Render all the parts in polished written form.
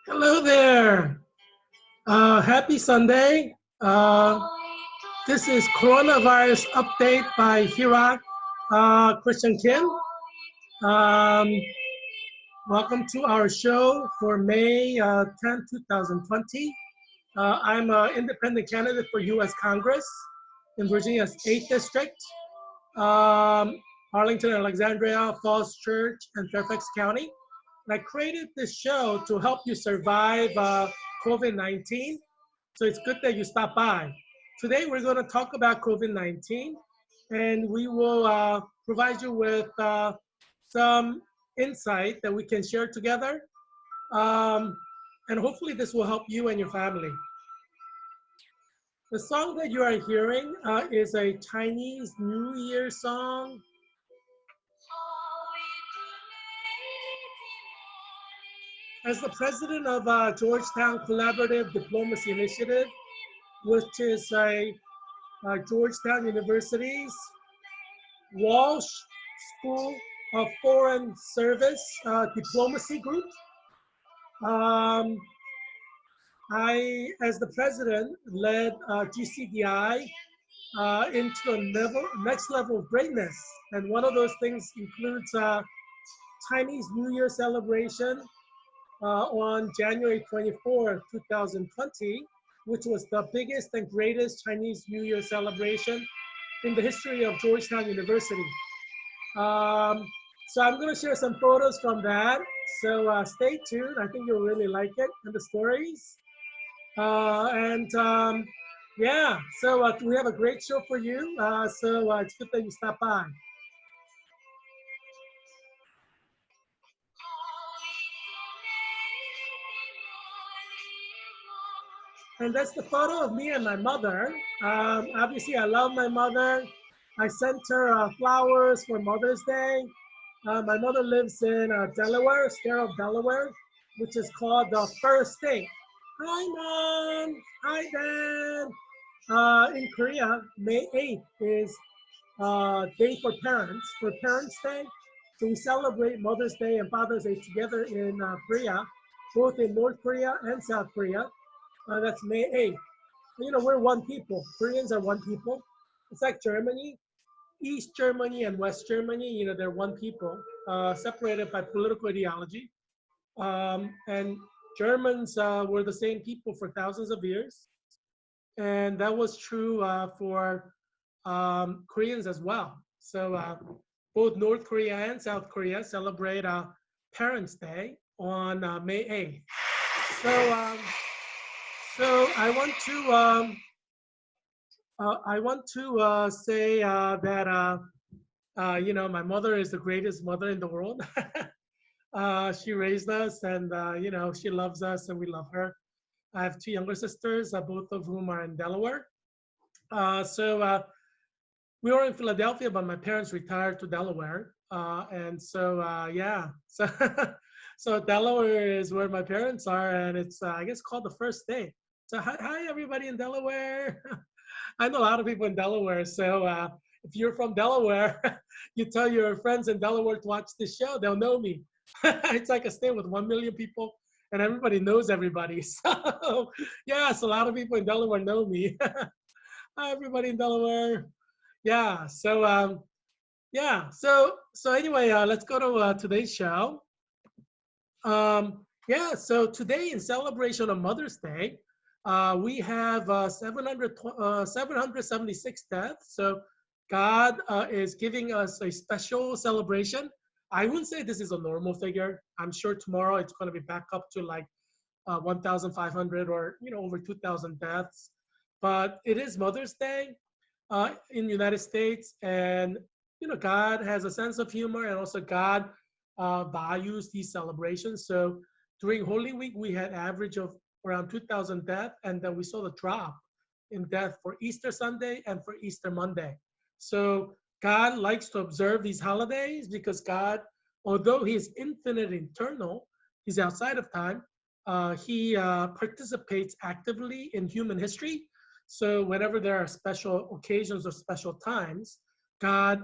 Hello there. Happy Sunday. This is Coronavirus Update by Heerak, Christian Kim. Um, Welcome to our show for May 10, 2020. I'm an independent candidate for U.S. Congress in Virginia's 8th District, um, Arlington, Alexandria, Falls Church, and Fairfax County. And I created this show to help you survive COVID-19. So it's good that you stop by. Today we're going to talk about COVID-19, and we will provide you with some insight that we can share together. Um, and hopefully this will help you and your family. The song that you are hearing is a Chinese New Year song. As the president of Georgetown Collaborative Diplomacy Initiative, which is a Georgetown University's Walsh School of Foreign Service Diplomacy Group, I, as the president, led GCDI into the next level of greatness. And one of those things includes Chinese New Year celebration on January 24, 2020, which was the biggest and greatest Chinese New Year celebration in the history of Georgetown University. So I'm going to share some photos from that. So stay tuned. I think you'll really like it and the stories. Yeah, so we have a great show for you. So it's good that you stop by. And that's the photo of me and my mother. Obviously, I love my mother. I sent her flowers for Mother's Day. My mother lives in Delaware, state of Delaware, which is called the First State. Hi, Mom. Hi, Dad. In Korea, May 8th is Day for Parents Day. So we celebrate Mother's Day and Father's Day together in Korea, both in North Korea and South Korea. That's May 8th. You know, we're one people. Koreans are one people. It's like Germany, East Germany and West Germany. You know, they're one people, separated by political ideology. And Germans were the same people for thousands of years. And that was true for Koreans as well. So both North Korea and South Korea celebrate Parents' Day on May 8th. So I want to say that you know, my mother is the greatest mother in the world. She raised us, and you know, she loves us, and we love her. I have two younger sisters, both of whom are in Delaware. So we were in Philadelphia, but my parents retired to Delaware, and so yeah, so so Delaware is where my parents are, and it's I guess called the First State. So hi everybody in Delaware. I know a lot of people in Delaware, so if you're from Delaware, you tell your friends in Delaware to watch this show, they'll know me. It's like a state with 1 million people, and everybody knows everybody. So yes, a lot of people in Delaware know me. Hi everybody in Delaware. Yeah, so yeah, so anyway, let's go to today's show. Yeah, so today in celebration of Mother's Day, we have 776 deaths. So God is giving us a special celebration. I wouldn't say this is a normal figure. I'm sure tomorrow it's going to be back up to like 1,500 or you know over 2,000 deaths. But it is Mother's Day in the United States, and you know God has a sense of humor, and also God values these celebrations. So during Holy Week, we had average of around 2,000 deaths, and then we saw the drop in death for Easter Sunday and for Easter Monday. So God likes to observe these holidays because God, although He is infinite and eternal, He's outside of time. He participates actively in human history. So whenever there are special occasions or special times, God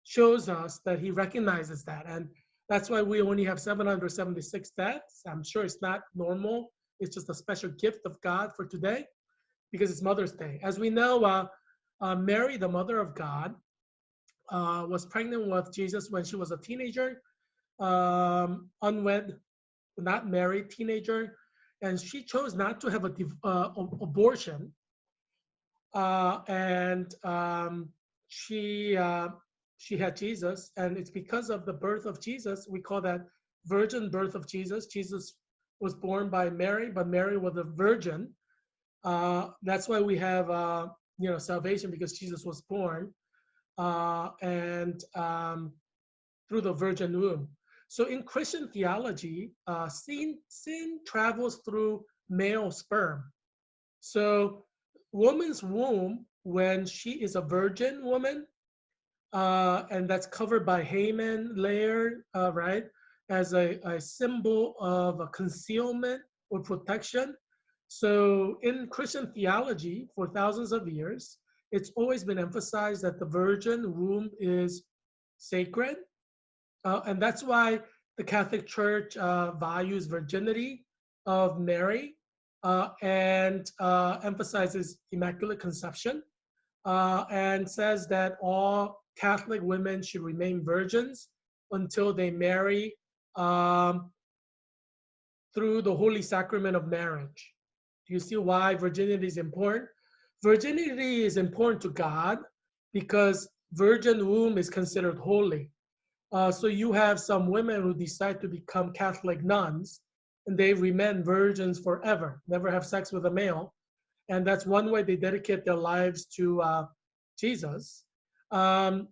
shows us that He recognizes that. And That's why we only have 776 deaths. I'm sure it's not normal. It's just a special gift of God for today because it's Mother's Day. As we know, Mary, the mother of God, was pregnant with Jesus when she was a teenager, unwed, not married teenager, and she chose not to have a abortion. And she had Jesus, and it's because of the birth of Jesus. We call that virgin birth of Jesus. Jesus was born by Mary, but Mary was a virgin. That's why we have salvation, because Jesus was born and through the virgin womb. So in Christian theology, sin travels through male sperm. So woman's womb, when she is a virgin woman, and that's covered by Haman layer, right, as a symbol of a concealment or protection. So in Christian theology, for thousands of years, it's always been emphasized that the virgin womb is sacred. And that's why the Catholic Church values virginity of Mary and emphasizes Immaculate Conception and says that all Catholic women should remain virgins until they marry through the Holy Sacrament of marriage. Do you see why virginity is important? Virginity is important to God because virgin womb is considered holy. So you have some women who decide to become Catholic nuns, and they remain virgins forever, never have sex with a male. And that's one way they dedicate their lives to Jesus. And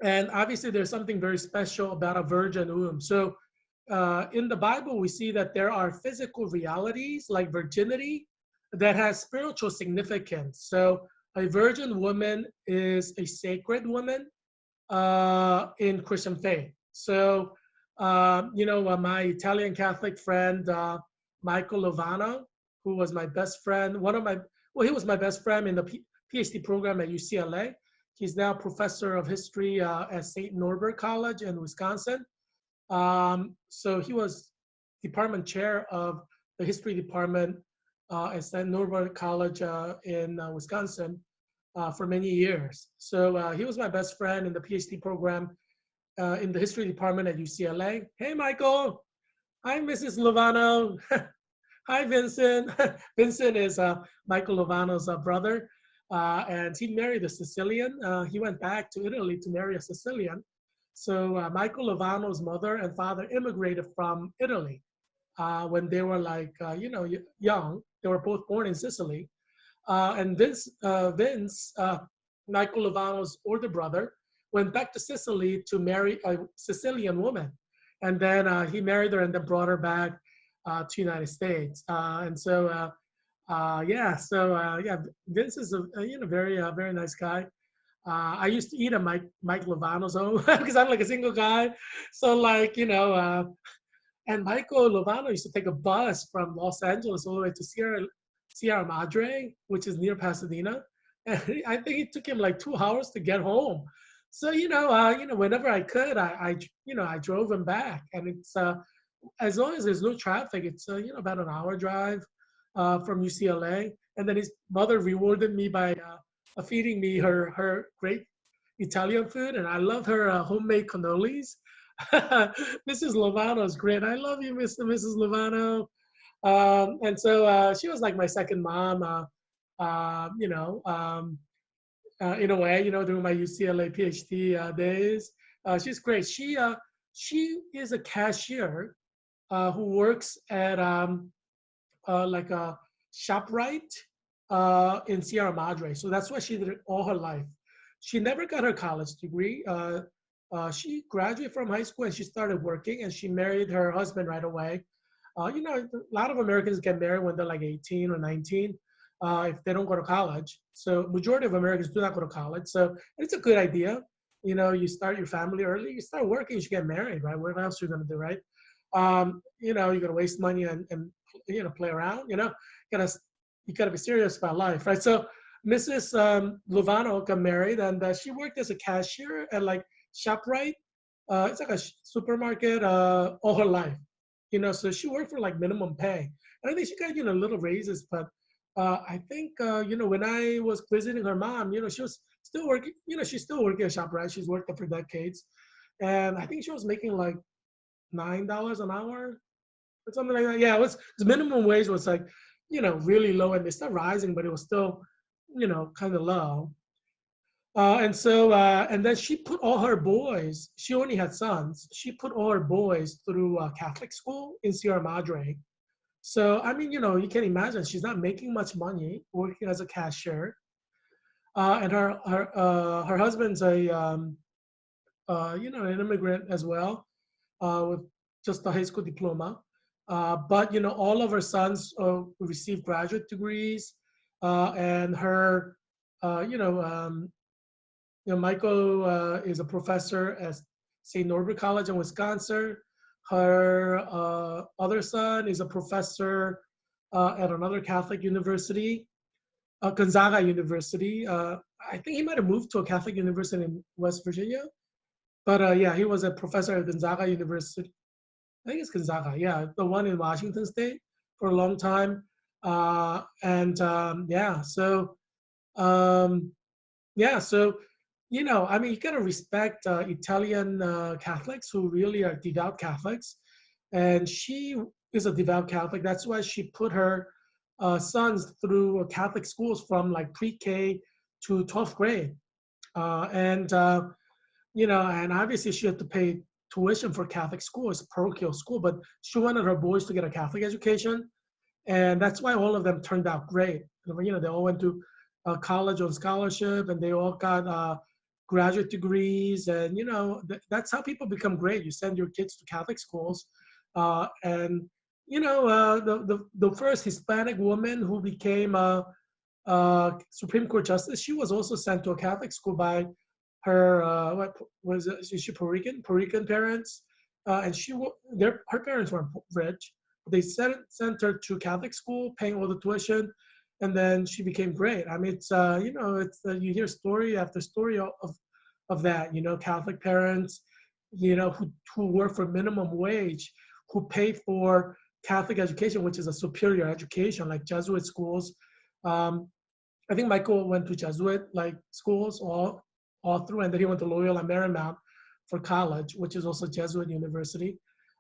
obviously, there's something very special about a virgin womb. So in the Bible, we see that there are physical realities like virginity that has spiritual significance. So a virgin woman is a sacred woman in Christian faith. So, my Italian Catholic friend, Michael Lovano, who was my best friend, he was my best friend in the PhD program at UCLA. He's now professor of history at St. Norbert College in Wisconsin. So he was department chair of the history department at St. Norbert College in Wisconsin for many years. So he was my best friend in the PhD program in the history department at UCLA. Hey, Michael. Hi, Mrs. Lovano. Hi, Vincent. Vincent is Michael Lovano's brother, and he married a Sicilian. He went back to Italy to marry a Sicilian. So Michael Lovano's mother and father immigrated from Italy when they were young. They were both born in Sicily. And Vince, Michael Lovano's older brother, went back to Sicily to marry a Sicilian woman. And then he married her and then brought her back to the United States. Vince is a very nice guy. I used to eat at Mike Lovano's home because I'm like a single guy. So and Michael Lovano used to take a bus from Los Angeles all the way to Sierra Madre, which is near Pasadena. And I think it took him like 2 hours to get home. So, whenever I could, I drove him back. And it's, as long as there's no traffic, it's, about an hour drive from UCLA. And then his mother rewarded me by feeding me her great Italian food. And I love her homemade cannolis. Mrs. Lovano is great. I love you, Mrs. Lovano. And so she was like my second mom, in a way, during my UCLA PhD days. She's great. She is a cashier who works at like a ShopRite in Sierra Madre. So that's what she did all her life. She never got her college degree. She graduated from high school and she started working, and she married her husband right away. A lot of Americans get married when they're like 18 or 19 if they don't go to college. So majority of Americans do not go to college. So it's a good idea. You start your family early, you start working, you should get married, right? What else are you going to do, right? You're going to waste money and play around, you got to be serious about life, right? So Mrs. Lovano got married, and she worked as a cashier at like ShopRite it's like a supermarket all her life. So she worked for like minimum pay. And I think she got, little raises, but I think, when I was visiting her mom, she was still working, she's still working at ShopRite. She's worked there for decades. And I think she was making like $9 an hour or something like that. Yeah, it was the minimum wage was like, really low, and it's still rising, but it was still, kind of low. And then she put all her boys, she only had sons, she put all her boys through Catholic school in Sierra Madre. So, I mean, you can imagine she's not making much money working as a cashier. And her husband's an immigrant as well, with just a high school diploma. But, all of her sons received graduate degrees, and her, uh, you know, um, Michael is a professor at St. Norbert College in Wisconsin. Her other son is a professor at another Catholic university, Gonzaga University. I think he might have moved to a Catholic university in West Virginia, but yeah, he was a professor at Gonzaga University. I think it's Gonzaga, yeah, the one in Washington State for a long time. Yeah, um, yeah, so I mean, you gotta respect Italian Catholics who really are devout Catholics, and she is a devout Catholic. That's why she put her sons through Catholic schools from like pre-K to 12th grade, and obviously she had to pay tuition for Catholic school. It's a parochial school, but she wanted her boys to get a Catholic education, and that's why all of them turned out great. They all went to college on scholarship, and they all got graduate degrees, and that's how people become great. You send your kids to Catholic schools, and the first Hispanic woman who became a Supreme Court justice, she was also sent to a Catholic school by her what was it? Is she Puerto Rican? Puerto Rican parents, and her parents weren't rich. They sent her to Catholic school, paying all the tuition, and then she became great. I mean, you hear story after story of that. Catholic parents, who work for minimum wage, who pay for Catholic education, which is a superior education, like Jesuit schools. Um, I think Michael went to Jesuit like schools all through, and then he went to Loyola Marymount for college, which is also Jesuit university.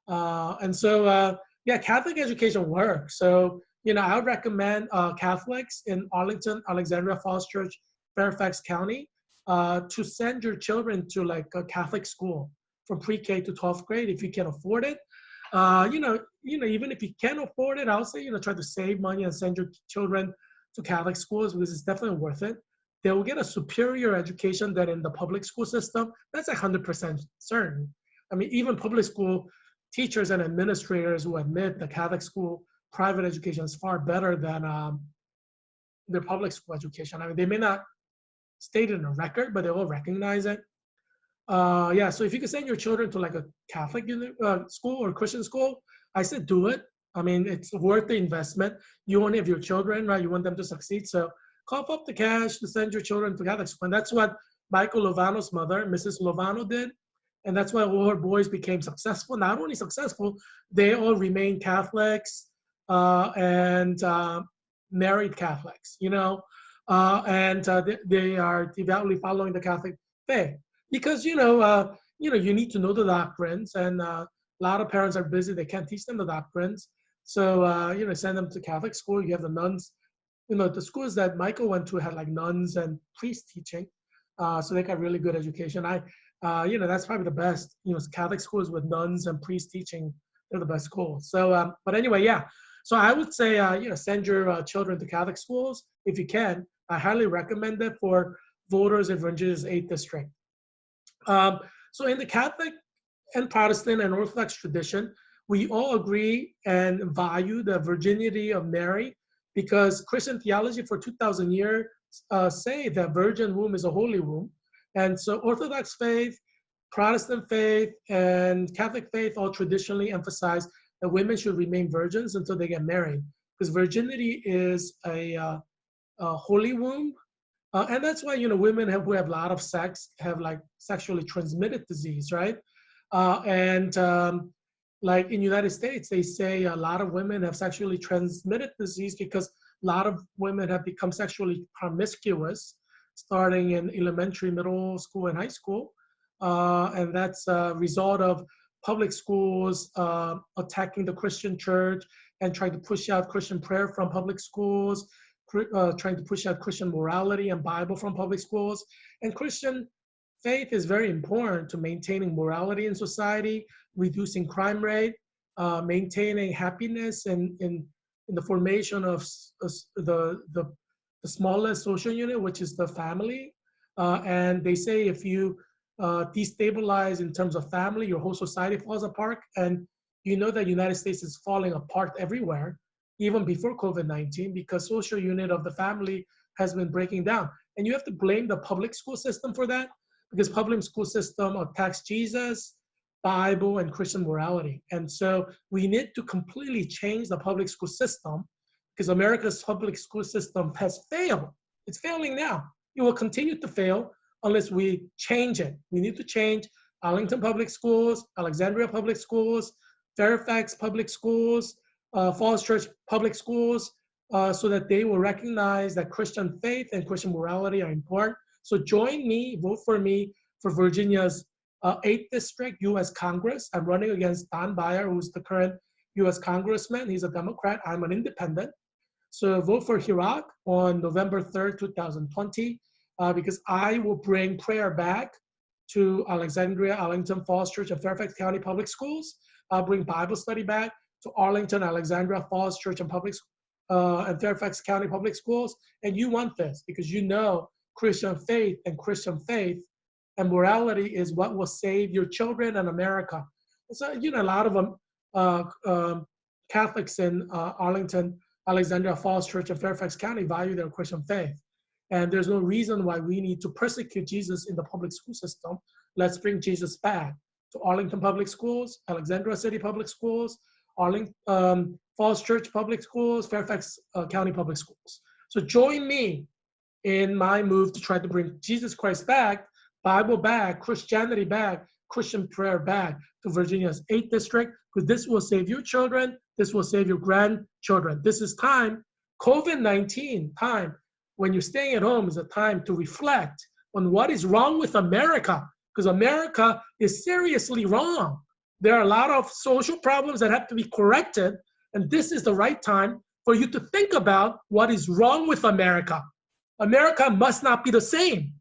Yeah, Catholic education works. So I would recommend Catholics in Arlington, Alexandria Falls Church, Fairfax County, to send your children to like a Catholic school from pre-K to 12th grade if you can afford it. Even if you can't afford it, I would say try to save money and send your children to Catholic schools because it's definitely worth it. They will get a superior education than in the public school system. That's 100% certain. I mean, even public school teachers and administrators who admit the Catholic school private education is far better than their public school education. I mean, they may not state it in a record, but they will recognize it. Yeah, so if you could send your children to like a Catholic school or Christian school, I said do it. I mean, it's worth the investment. You want to have your children, right? You want them to succeed. So cough up the cash to send your children to Catholic school. And that's what Michael Lovano's mother, Mrs. Lovano, did. And that's why all her boys became successful. Not only successful, they all remained Catholics and married Catholics, they are devoutly following the Catholic faith because you need to know the doctrines, and a lot of parents are busy; they can't teach them the doctrines. So send them to Catholic school. You have the nuns. The schools that Michael went to had like nuns and priests teaching, so they got really good education. That's probably the best. Catholic schools with nuns and priests teaching, they're the best schools. So, but anyway, yeah. So I would say, send your children to Catholic schools if you can. I highly recommend it for voters in Virginia's 8th district. So in the Catholic and Protestant and Orthodox tradition, we all agree and value the virginity of Mary because Christian theology for 2,000 years say that virgin womb is a holy womb. And so Orthodox faith, Protestant faith, and Catholic faith all traditionally emphasize that women should remain virgins until they get married because virginity is a holy womb. And that's why, women who have a lot of sex have like sexually transmitted disease, right? And like in United States, they say a lot of women have sexually transmitted disease because a lot of women have become sexually promiscuous starting in elementary, middle school, and high school. And that's a result of public schools attacking the Christian church and trying to push out Christian prayer from public schools, trying to push out Christian morality and Bible from public schools. And Christian faith is very important to maintaining morality in society, reducing crime rate, maintaining happiness in the formation of the smallest social unit, which is the family. And they say if you destabilize in terms of family, your whole society falls apart. And you know that the United States is falling apart everywhere, even before COVID-19, because social unit of the family has been breaking down. And you have to blame the public school system for that, because public school system attacks Jesus, Bible, and Christian morality. And so we need to completely change the public school system, because America's public school system has failed. It's failing now. It will continue to fail unless we change it. We need to change Arlington Public Schools, Alexandria Public Schools, Fairfax Public Schools, Falls Church Public Schools, so that they will recognize that Christian faith and Christian morality are important. So join me, vote for me for Virginia's 8th District U.S. Congress. I'm running against Don Beyer, who's the current U.S. Congressman. He's a Democrat. I'm an independent. So vote for Heerak on November 3rd, 2020, because I will bring prayer back to Alexandria, Arlington, Falls Church, and Fairfax County Public Schools. I'll bring Bible study back to Arlington, Alexandria, Falls Church, and and Fairfax County Public Schools. And you want this because you know Christian faith and morality is what will save your children and America. So, you know, a lot of Catholics in Arlington, Alexandria Falls Church, and Fairfax County value their Christian faith. And there's no reason why we need to persecute Jesus in the public school system. Let's bring Jesus back to Arlington Public Schools, Alexandria City Public Schools, Arlington Falls Church Public Schools, Fairfax County Public Schools. So join me in my move to try to bring Jesus Christ back, Bible back, Christianity back, Christian prayer back to Virginia's 8th District, because this will save your children, this will save your grandchildren. This is time, COVID-19 time, when you're staying at home is a time to reflect on what is wrong with America, because America is seriously wrong. There are a lot of social problems that have to be corrected, and this is the right time for you to think about what is wrong with America. America must not be the same.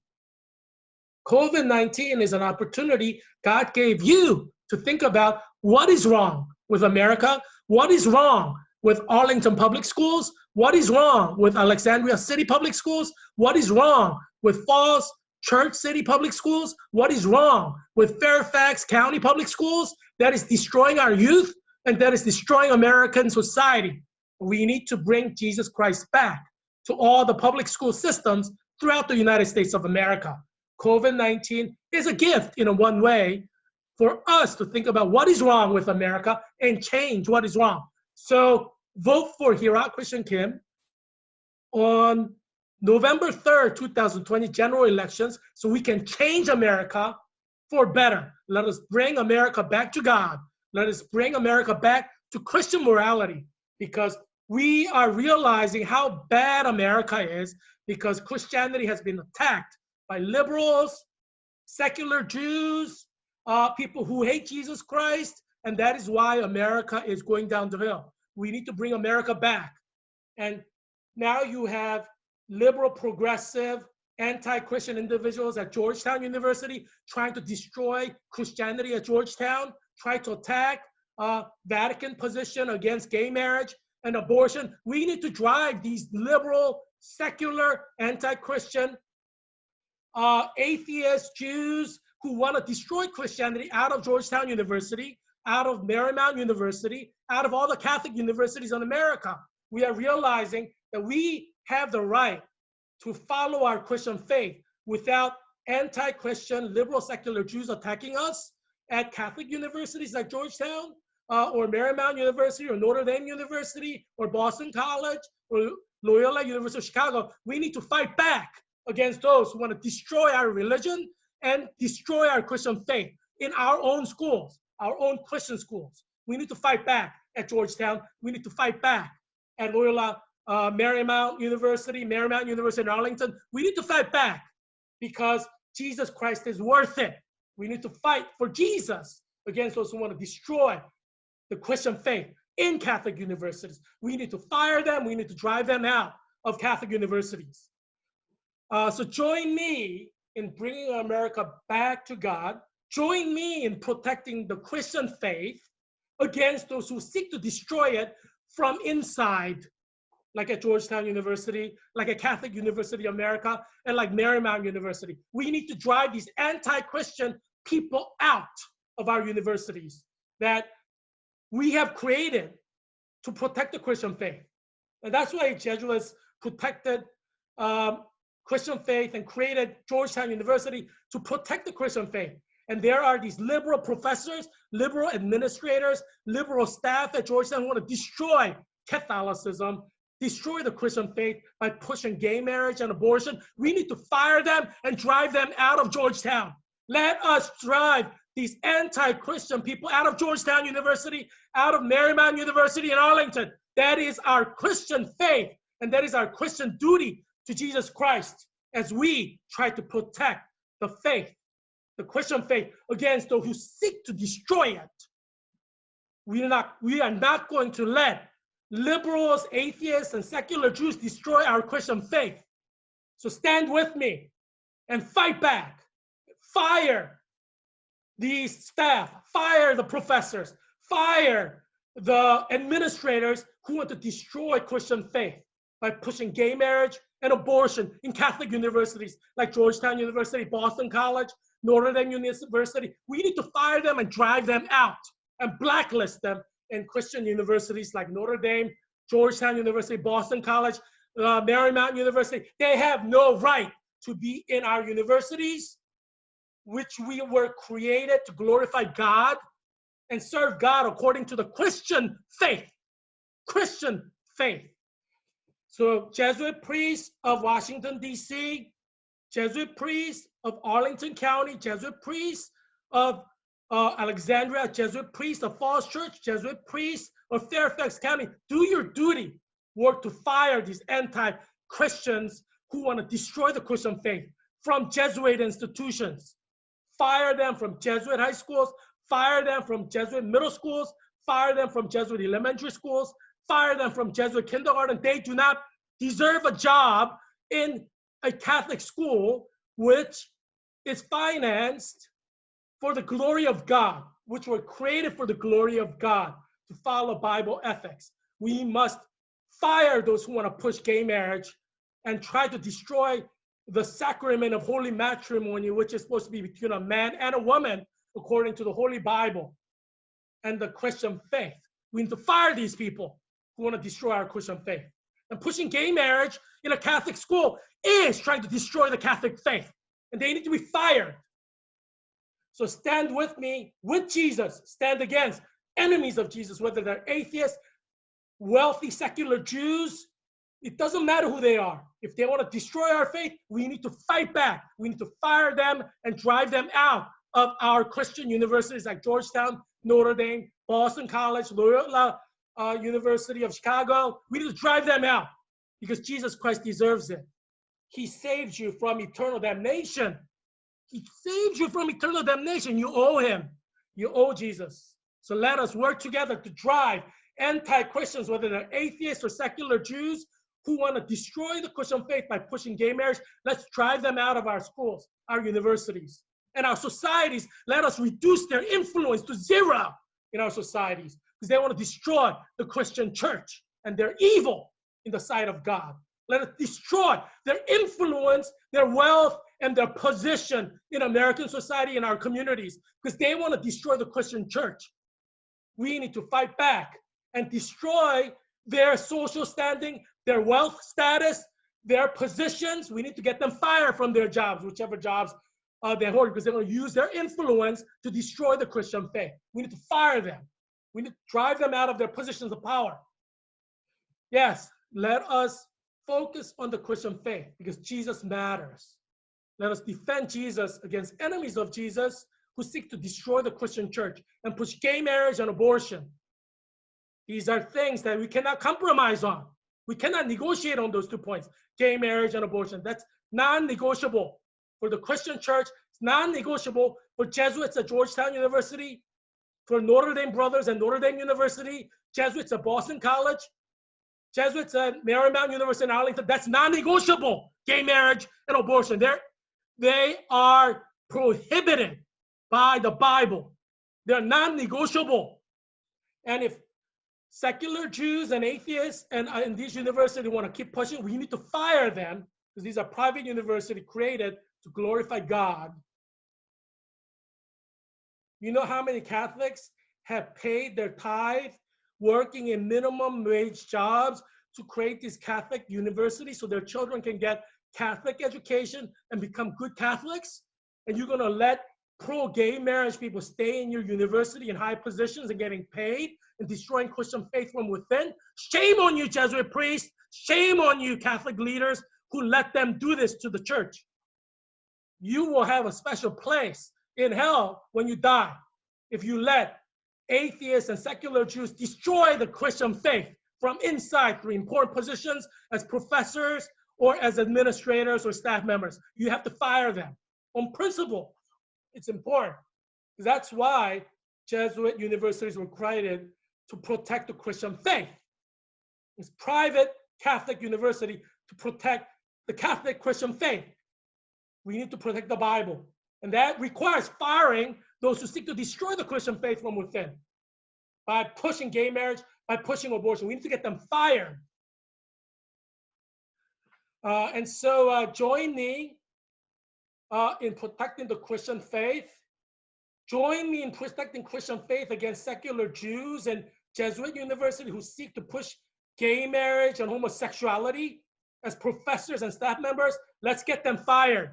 COVID-19 is an opportunity God gave you to think about what is wrong with America, what is wrong with Arlington Public Schools, what is wrong with Alexandria City Public Schools, what is wrong with Falls Church City Public Schools, what is wrong with Fairfax County Public Schools that is destroying our youth and that is destroying American society. We need to bring Jesus Christ back to all the public school systems throughout the United States of America. COVID-19 is a gift in one way for us to think about what is wrong with America and change what is wrong. So vote for Heerak Christian Kim on November 3rd, 2020 general elections so we can change America for better. Let us bring America back to God. Let us bring America back to Christian morality, because we are realizing how bad America is because Christianity has been attacked by liberals, secular Jews, people who hate Jesus Christ, and that is why America is going down the hill. We need to bring America back. And now you have liberal, progressive, anti-Christian individuals at Georgetown University trying to destroy Christianity at Georgetown, trying to attack Vatican position against gay marriage and abortion. We need to drive these liberal, secular, anti-Christian, atheist Jews who want to destroy Christianity out of Georgetown University, out of Marymount University, out of all the Catholic universities in America. We are realizing that we have the right to follow our Christian faith without anti-Christian, liberal, secular Jews attacking us at Catholic universities like Georgetown, or Marymount University, or Notre Dame University, or Boston College, or Loyola University of Chicago. We need to fight back against those who want to destroy our religion and destroy our Christian faith. in our own schools, our own Christian schools. We need to fight back at Georgetown. We need to fight back at Loyola Marymount University in Arlington. We need to fight back because Jesus Christ is worth it. We need to fight for Jesus against those who want to destroy the Christian faith in Catholic universities. We need to fire them. We need to drive them out of Catholic universities. So join me in bringing America back to God. Join me in protecting the Christian faith against those who seek to destroy it from inside, like at Georgetown University, like at Catholic University of America, and like Marymount University. We need to drive these anti-Christian people out of our universities that we have created to protect the Christian faith. And that's why Jesuits protected Christian faith and created Georgetown University to protect the Christian faith. And there are these liberal professors, liberal administrators, liberal staff at Georgetown who want to destroy Catholicism, destroy the Christian faith by pushing gay marriage and abortion. We need to fire them and drive them out of Georgetown. Let us drive these anti-Christian people out of Georgetown University, out of Marymount University in Arlington. That is our Christian faith, and that is our Christian duty to Jesus Christ as we try to protect the faith, the Christian faith, against those who seek to destroy it. We are not going to let liberals, atheists, and secular Jews destroy our Christian faith. So stand with me and fight back. Fire these staff, fire the professors, fire the administrators who want to destroy Christian faith by pushing gay marriage and abortion in Catholic universities like Georgetown University, Boston College, Notre Dame University. We need to fire them and drive them out and blacklist them in Christian universities like Notre Dame, Georgetown University, Boston College, Marymount University. They have no right to be in our universities, which we were created to glorify God and serve God according to the Christian faith. Christian faith. So Jesuit priests of Washington, D.C., Jesuit priests of Arlington County, Jesuit priests of Alexandria, Jesuit priests of Falls Church, Jesuit priests of Fairfax County, do your duty. Work to fire these anti-Christians who want to destroy the Christian faith from Jesuit institutions. Fire them from Jesuit high schools, fire them from Jesuit middle schools, fire them from Jesuit elementary schools, fire them from Jesuit kindergarten. They do not deserve a job in a Catholic school which is financed for the glory of God, which were created for the glory of God, to follow Bible ethics. We must fire those who want to push gay marriage and try to destroy the sacrament of holy matrimony, which is supposed to be between a man and a woman, according to the Holy Bible and the Christian faith. We need to fire these people who want to destroy our Christian faith. And pushing gay marriage in a Catholic school is trying to destroy the Catholic faith, and they need to be fired. So stand with me, with Jesus, stand against enemies of Jesus, whether they're atheists, wealthy secular Jews. It doesn't matter who they are. If they want to destroy our faith, we need to fight back. We need to fire them and drive them out of our Christian universities like Georgetown, Notre Dame, Boston College, Loyola University of Chicago. We need to drive them out because Jesus Christ deserves it. He saves you from eternal damnation. He saves you from eternal damnation. You owe him. You owe Jesus. So let us work together to drive anti-Christians, whether they're atheists or secular Jews, who want to destroy the Christian faith by pushing gay marriage. Let's drive them out of our schools, our universities, and our societies. Let us reduce their influence to zero in our societies because they want to destroy the Christian church, and they're evil in the sight of God. Let us destroy their influence, their wealth, and their position in American society and our communities because they want to destroy the Christian church. We need to fight back and destroy their social standing, their wealth status, their positions. We need to get them fired from their jobs, whichever jobs they hold, because they're going to use their influence to destroy the Christian faith. We need to fire them. We need to drive them out of their positions of power. Yes, let us focus on the Christian faith because Jesus matters. Let us defend Jesus against enemies of Jesus who seek to destroy the Christian church and push gay marriage and abortion. These are things that we cannot compromise on. We cannot negotiate on those 2 points, gay marriage and abortion. That's non-negotiable for the Christian church. It's non-negotiable for Jesuits at Georgetown University, for Notre Dame Brothers at Notre Dame University, Jesuits at Boston College, Jesuits at Marymount University in Arlington. That's non-negotiable, gay marriage and abortion. They are prohibited by the Bible. They're non-negotiable. And if secular Jews and atheists and in these universities want to keep pushing, we need to fire them, because these are private universities created to glorify God. You know how many Catholics have paid their tithe working in minimum wage jobs to create these Catholic universities so their children can get Catholic education and become good Catholics? And you're going to let pro-gay marriage people stay in your university in high positions and getting paid and destroying Christian faith from within? Shame on you, Jesuit priests. Shame on you, Catholic leaders who let them do this to the church. You will have a special place in hell when you die if you let atheists and secular Jews destroy the Christian faith from inside through important positions as professors or as administrators or staff members. You have to fire them on principle. It's important. That's why Jesuit universities were created, to protect the Christian faith. It's private Catholic university to protect the Catholic Christian faith. We need to protect the Bible. And that requires firing those who seek to destroy the Christian faith from within by pushing gay marriage, by pushing abortion. We need to get them fired. And so join me in protecting the Christian faith. Join me in protecting Christian faith against secular Jews and Jesuit universities who seek to push gay marriage and homosexuality as professors and staff members. Let's get them fired.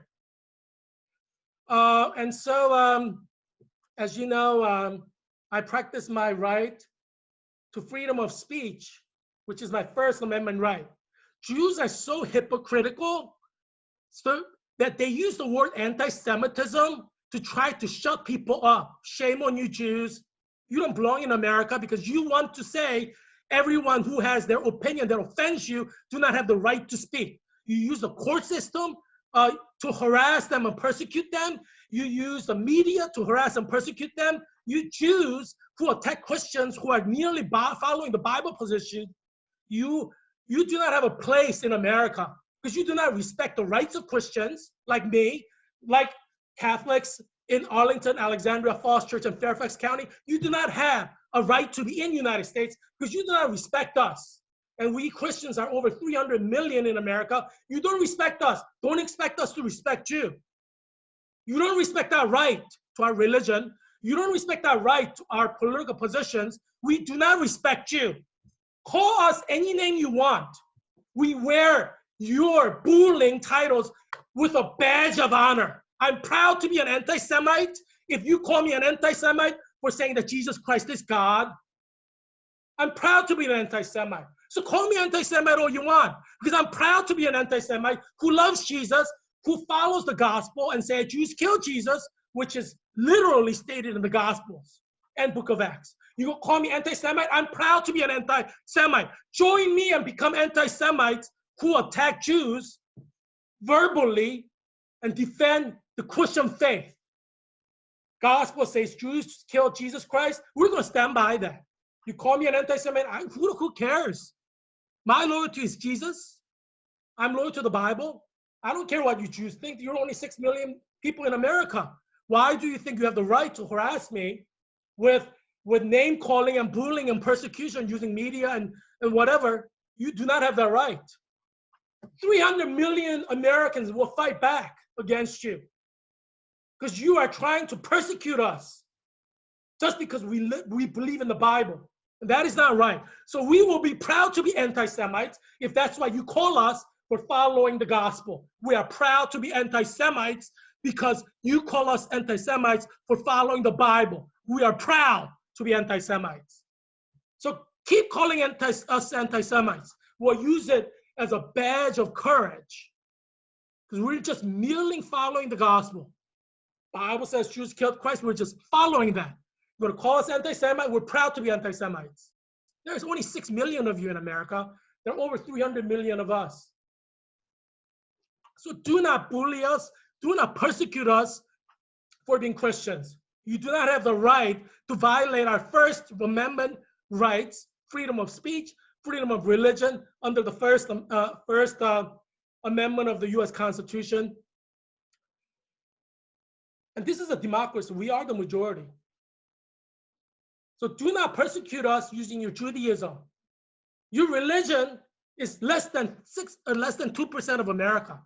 And so, as you know, I practice my right to freedom of speech, which is my First Amendment right. Jews are so hypocritical that they use the word anti-Semitism to try to shut people up. Shame on you, Jews. You don't belong in America because you want to say everyone who has their opinion that offends you do not have the right to speak. You use the court system to harass them and persecute them. You use the media to harass and persecute them. You Jews who attack Christians who are merely following the Bible position, you do not have a place in America because you do not respect the rights of Christians like me, like Catholics in Arlington, Alexandria, Falls Church, and Fairfax County. You do not have a right to be in the United States because you do not respect us. And we Christians are over 300 million in America. You don't respect us. Don't expect us to respect you. You don't respect our right to our religion. You don't respect our right to our political positions. We do not respect you. Call us any name you want. We wear your bullying titles with a badge of honor. I'm proud to be an anti-Semite. If you call me an anti-Semite for saying that Jesus Christ is God, I'm proud to be an anti-Semite. So call me anti-Semite all you want, because I'm proud to be an anti-Semite who loves Jesus, who follows the gospel and says Jews killed Jesus, which is literally stated in the Gospels and Book of Acts. You call me anti-Semite? I'm proud to be an anti-Semite. Join me and become anti-Semites who attack Jews verbally and defend the Christian faith. Gospel says Jews killed Jesus Christ. We're going to stand by that. You call me an anti-Semite? Who cares? My loyalty is Jesus. I'm loyal to the Bible. I don't care what you Jews think. You're only 6 million people in America. Why do you think you have the right to harass me with name calling and bullying and persecution using media and whatever? You do not have that right. 300 million Americans will fight back against you because you are trying to persecute us just because we believe in the Bible. And that is not right. So we will be proud to be anti-Semites if that's why you call us for following the gospel. We are proud to be anti-Semites because you call us anti-Semites for following the Bible. We are proud to be anti-Semites. So keep calling us anti-Semites. We'll use it as a badge of courage because we're just merely following the gospel. Bible says Jews killed Christ. We're just following that. You're going to call us anti-Semite? We're proud to be anti-Semites. There's only 6 million of you in America. There are over 300 million of us. So do not bully us. Do not persecute us for being Christians. You do not have the right to violate our First Amendment rights, freedom of speech, freedom of religion under the First Amendment of the US Constitution. And this is a democracy. We are the majority. So do not persecute us using your Judaism. Your religion is less than 2% of America.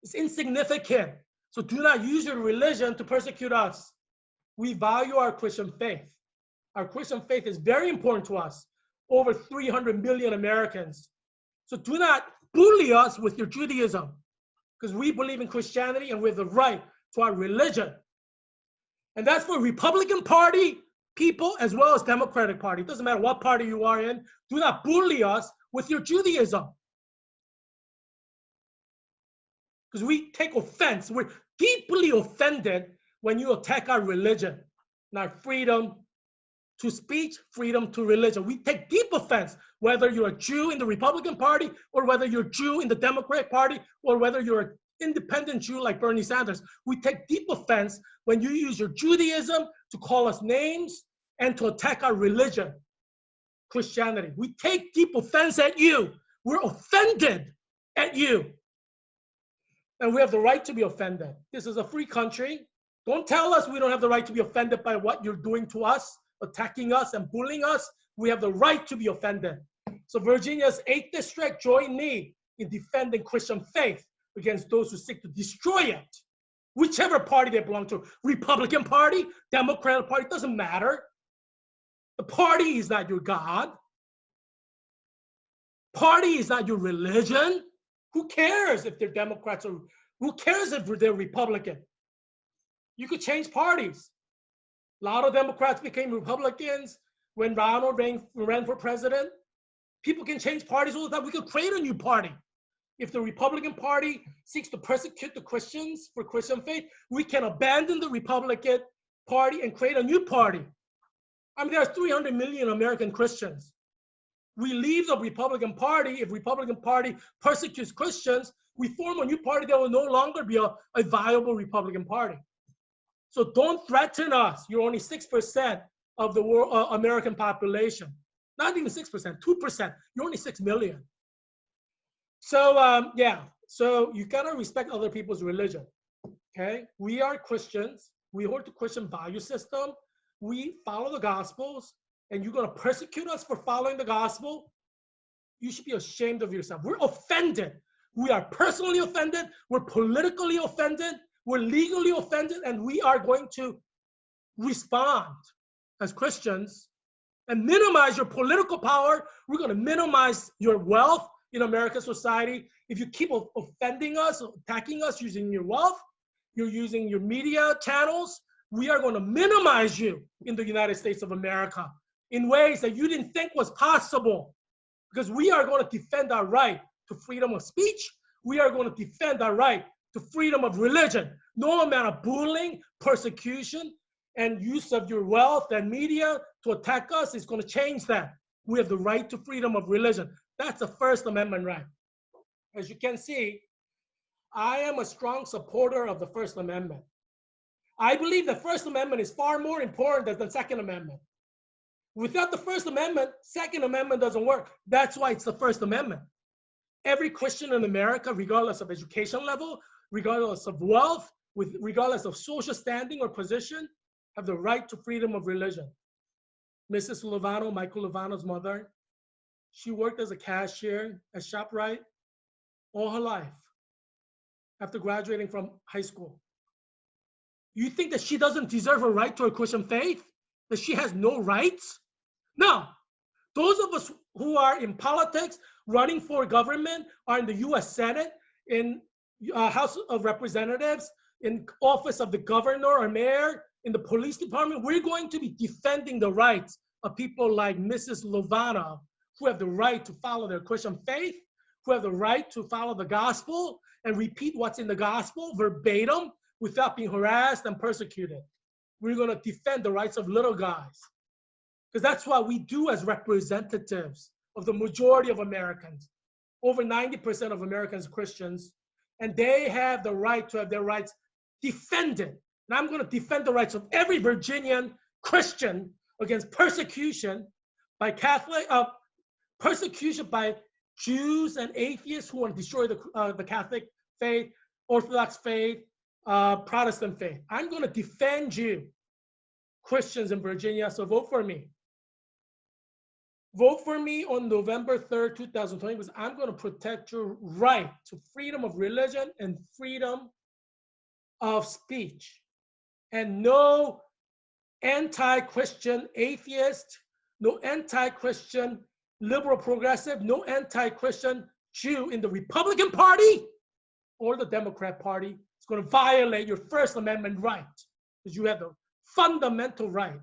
It's insignificant. So do not use your religion to persecute us. We value our Christian faith. Our Christian faith is very important to us, over 300 million Americans. So do not bully us with your Judaism, because we believe in Christianity and we have the right to our religion. And that's for Republican Party people as well as Democratic Party. It doesn't matter what party you are in. Do not bully us with your Judaism. Because we take offense. We're deeply offended when you attack our religion and our freedom to speech, freedom to religion. We take deep offense, whether you're a Jew in the Republican Party or whether you're a Jew in the Democratic Party or whether you're an independent Jew like Bernie Sanders. We take deep offense when you use your Judaism to call us names and to attack our religion, Christianity. We take deep offense at you. We're offended at you. And we have the right to be offended. This is a free country. Don't tell us we don't have the right to be offended by what you're doing to us, attacking us and bullying us. We have the right to be offended. So Virginia's 8th district joined me in defending Christian faith against those who seek to destroy it. Whichever party they belong to, Republican Party, Democratic Party, doesn't matter. The party is not your God. Party is not your religion. Who cares if they're Democrats or who cares if they're Republican? You could change parties. A lot of Democrats became Republicans when Ronald ran for president. People can change parties all the time. We could create a new party. If the Republican Party seeks to persecute the Christians for Christian faith, we can abandon the Republican Party and create a new party. I mean, there's 300 million American Christians. We leave the Republican Party. If Republican Party persecutes Christians, we form a new party that will no longer be a viable Republican Party. So don't threaten us. You're only 6% of the world, American population. Not even 6%, 2%. You're only 6 million. So yeah, so you gotta respect other people's religion, okay? We are Christians. We hold the Christian value system. We follow the Gospels, and you're gonna persecute us for following the Gospel? You should be ashamed of yourself. We're offended. We are personally offended. We're politically offended. We're legally offended, and we are going to respond as Christians and minimize your political power. We're gonna minimize your wealth in American society. If you keep offending us, attacking us using your wealth, you're using your media channels, we are going to minimize you in the United States of America in ways that you didn't think was possible, because we are going to defend our right to freedom of speech. We are going to defend our right to freedom of religion. No amount of bullying, persecution, and use of your wealth and media to attack us is going to change that. We have the right to freedom of religion. That's the First Amendment right. As you can see, I am a strong supporter of the First Amendment. I believe the First Amendment is far more important than the Second Amendment. Without the First Amendment, Second Amendment doesn't work. That's why it's the First Amendment. Every Christian in America, regardless of education level, regardless of wealth, regardless of social standing or position, have the right to freedom of religion. Mrs. Lovano, Michael Lovano's mother, she worked as a cashier at ShopRite all her life after graduating from high school. You think that she doesn't deserve a right to her Christian faith? That she has no rights? No. Those of us who are in politics, running for government, are in the US Senate, in House of Representatives, in office of the governor or mayor, in the police department, we're going to be defending the rights of people like Mrs. Lovano, who have the right to follow their Christian faith, who have the right to follow the gospel and repeat what's in the gospel verbatim, without being harassed and persecuted. We're going to defend the rights of little guys. Because that's what we do as representatives of the majority of Americans. Over 90% of Americans are Christians, and they have the right to have their rights defended. And I'm going to defend the rights of every Virginian Christian against persecution by persecution by Jews and atheists who want to destroy the Catholic faith, Orthodox faith, Protestant faith. I'm going to defend you, Christians in Virginia, so vote for me. Vote for me on November 3rd, 2020, because I'm going to protect your right to freedom of religion and freedom of speech. And no anti-Christian atheist, no anti-Christian liberal progressive, no anti-Christian Jew in the Republican Party or the Democrat Party is going to violate your First Amendment right, because you have the fundamental right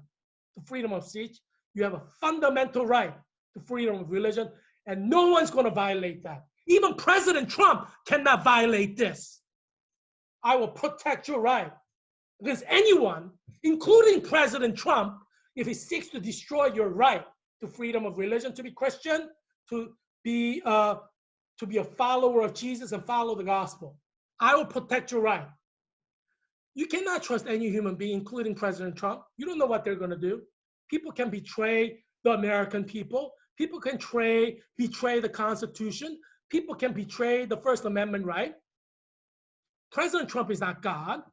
to freedom of speech. You have a fundamental right to freedom of religion, and no one's going to violate that. Even President Trump cannot violate this. I will protect your right against anyone, including President Trump, if he seeks to destroy your right to freedom of religion, to be Christian, to be a follower of Jesus and follow the gospel. I will protect your right. You cannot trust any human being, including President Trump. You don't know what they're going to do. People can betray the American people. People can betray the Constitution. People can betray the First Amendment right. President Trump is not God.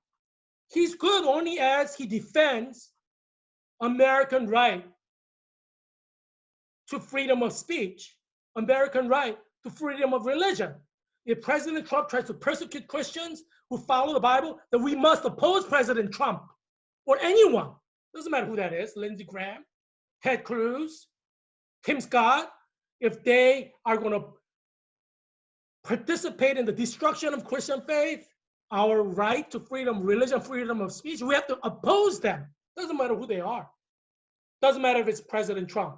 He's good only as he defends American right to freedom of speech, American right to freedom of religion. If President Trump tries to persecute Christians who follow the Bible, then we must oppose President Trump or anyone. Doesn't matter who that is, Lindsey Graham, Ted Cruz, Tim Scott. If they are going to participate in the destruction of Christian faith, our right to freedom of religion, freedom of speech, we have to oppose them. Doesn't matter who they are. Doesn't matter if it's President Trump.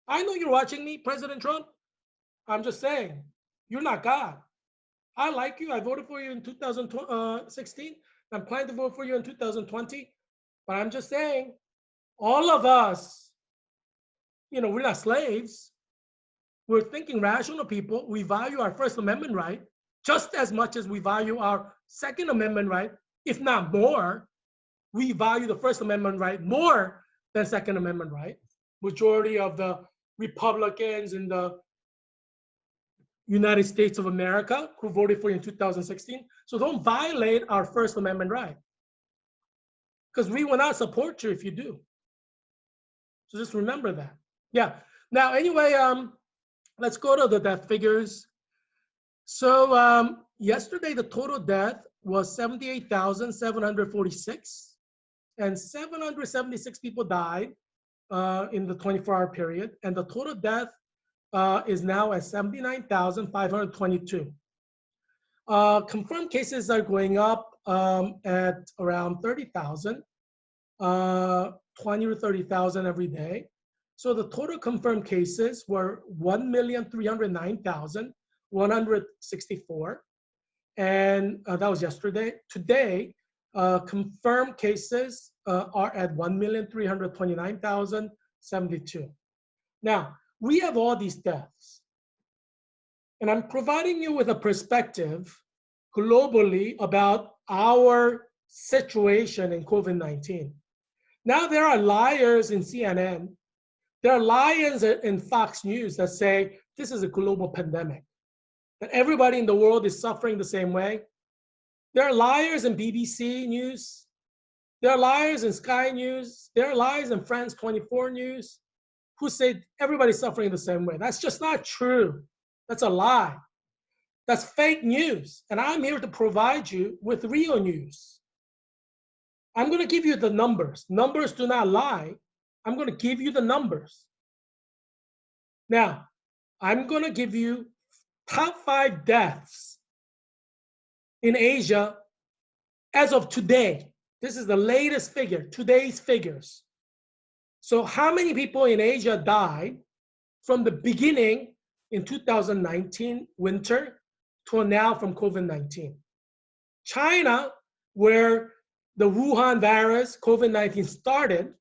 I know you're watching me, President Trump. I'm just saying, you're not God. I like you. I voted for you in 2016. I'm planning to vote for you in 2020. But I'm just saying, all of us, we're not slaves. We're thinking rational people. We value our First Amendment right just as much as we value our Second Amendment right, if not more. We value the First Amendment right more than Second Amendment right. Majority of the Republicans in the United States of America who voted for you in 2016. So don't violate our First Amendment right, because we will not support you if you do. So just remember that. Yeah. Now, anyway, let's go to the death figures. So yesterday, the total death was 78,746, and 776 people died in the 24-hour period, and the total death is now at 79,522. Confirmed cases are going up at around 30,000, 20 to 30,000 every day. So the total confirmed cases were 1,309,164, and that was yesterday. Today, confirmed cases are at 1,329,072. Now, we have all these deaths, and I'm providing you with a perspective globally about our situation in COVID-19. Now, there are liars in CNN. There are liars in Fox News that say this is a global pandemic, that everybody in the world is suffering the same way. There are liars in BBC News. There are liars in Sky News. There are liars in France 24 News who say everybody's suffering the same way. That's just not true. That's a lie. That's fake news. And I'm here to provide you with real news. I'm going to give you the numbers. Numbers do not lie. I'm going to give you the numbers. Now, I'm going to give you top 5 deaths in Asia as of today. This is the latest figure, today's figures. So how many people in Asia died from the beginning in 2019 winter to now from COVID-19? China, where the Wuhan virus, COVID-19 started,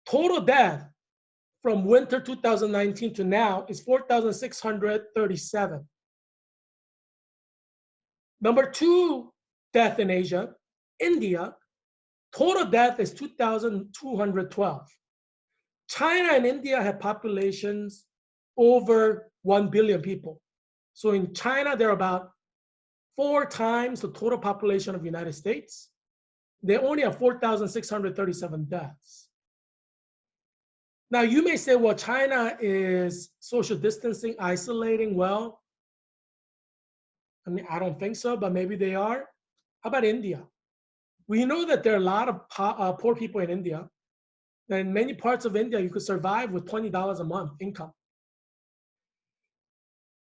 total death from winter 2019 to now is 4,637. Number two death in Asia, India, total death is 2,212. China and India have populations over 1 billion people. So in China, they're about 4 times the total population of the United States. They only have 4,637 deaths. Now you may say, well, China is social distancing, isolating. Well, I mean, I don't think so, but maybe they are. How about India? We know that there are a lot of poor people in India. In many parts of India, you could survive with $20 a month income.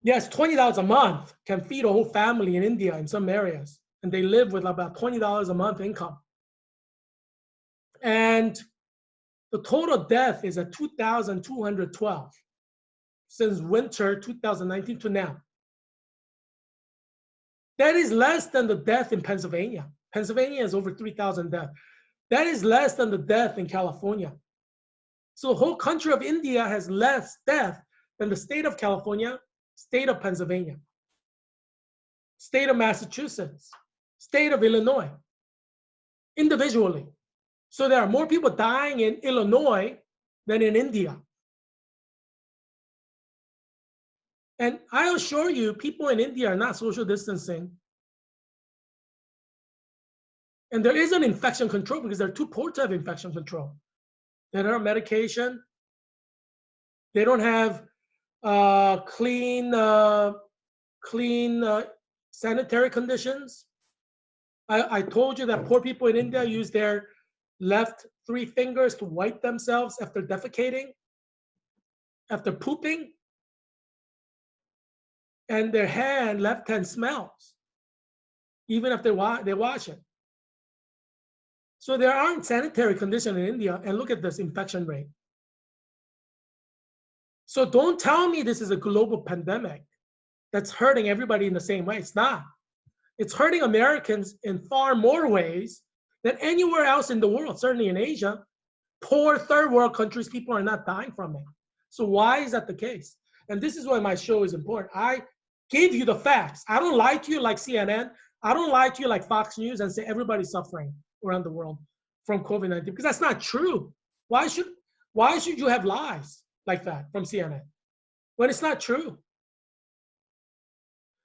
Yes, $20 a month can feed a whole family in India in some areas, and they live with about $20 a month income. And the total death is at 2,212 since winter 2019 to now. That is less than the death in Pennsylvania. Pennsylvania has over 3,000 deaths. That is less than the death in California. So the whole country of India has less death than the state of California, state of Pennsylvania, state of Massachusetts, state of Illinois, individually. So there are more people dying in Illinois than in India. And I assure you, people in India are not social distancing. And there is an infection control because they're too poor to have infection control. They don't have medication. They don't have clean sanitary conditions. I told you that poor people in India use their left 3 fingers to wipe themselves after defecating, after pooping, and their left hand smells, even if they wash it. So there aren't sanitary conditions in India, and look at this infection rate. So don't tell me this is a global pandemic that's hurting everybody in the same way. It's not. It's hurting Americans in far more ways than anywhere else in the world, certainly in Asia. Poor third world countries, people are not dying from it. So why is that the case? And this is why my show is important. I give you the facts. I don't lie to you like CNN. I don't lie to you like Fox News and say everybody's suffering around the world from COVID-19, because that's not true. Why should you have lies like that from CNN when it's not true?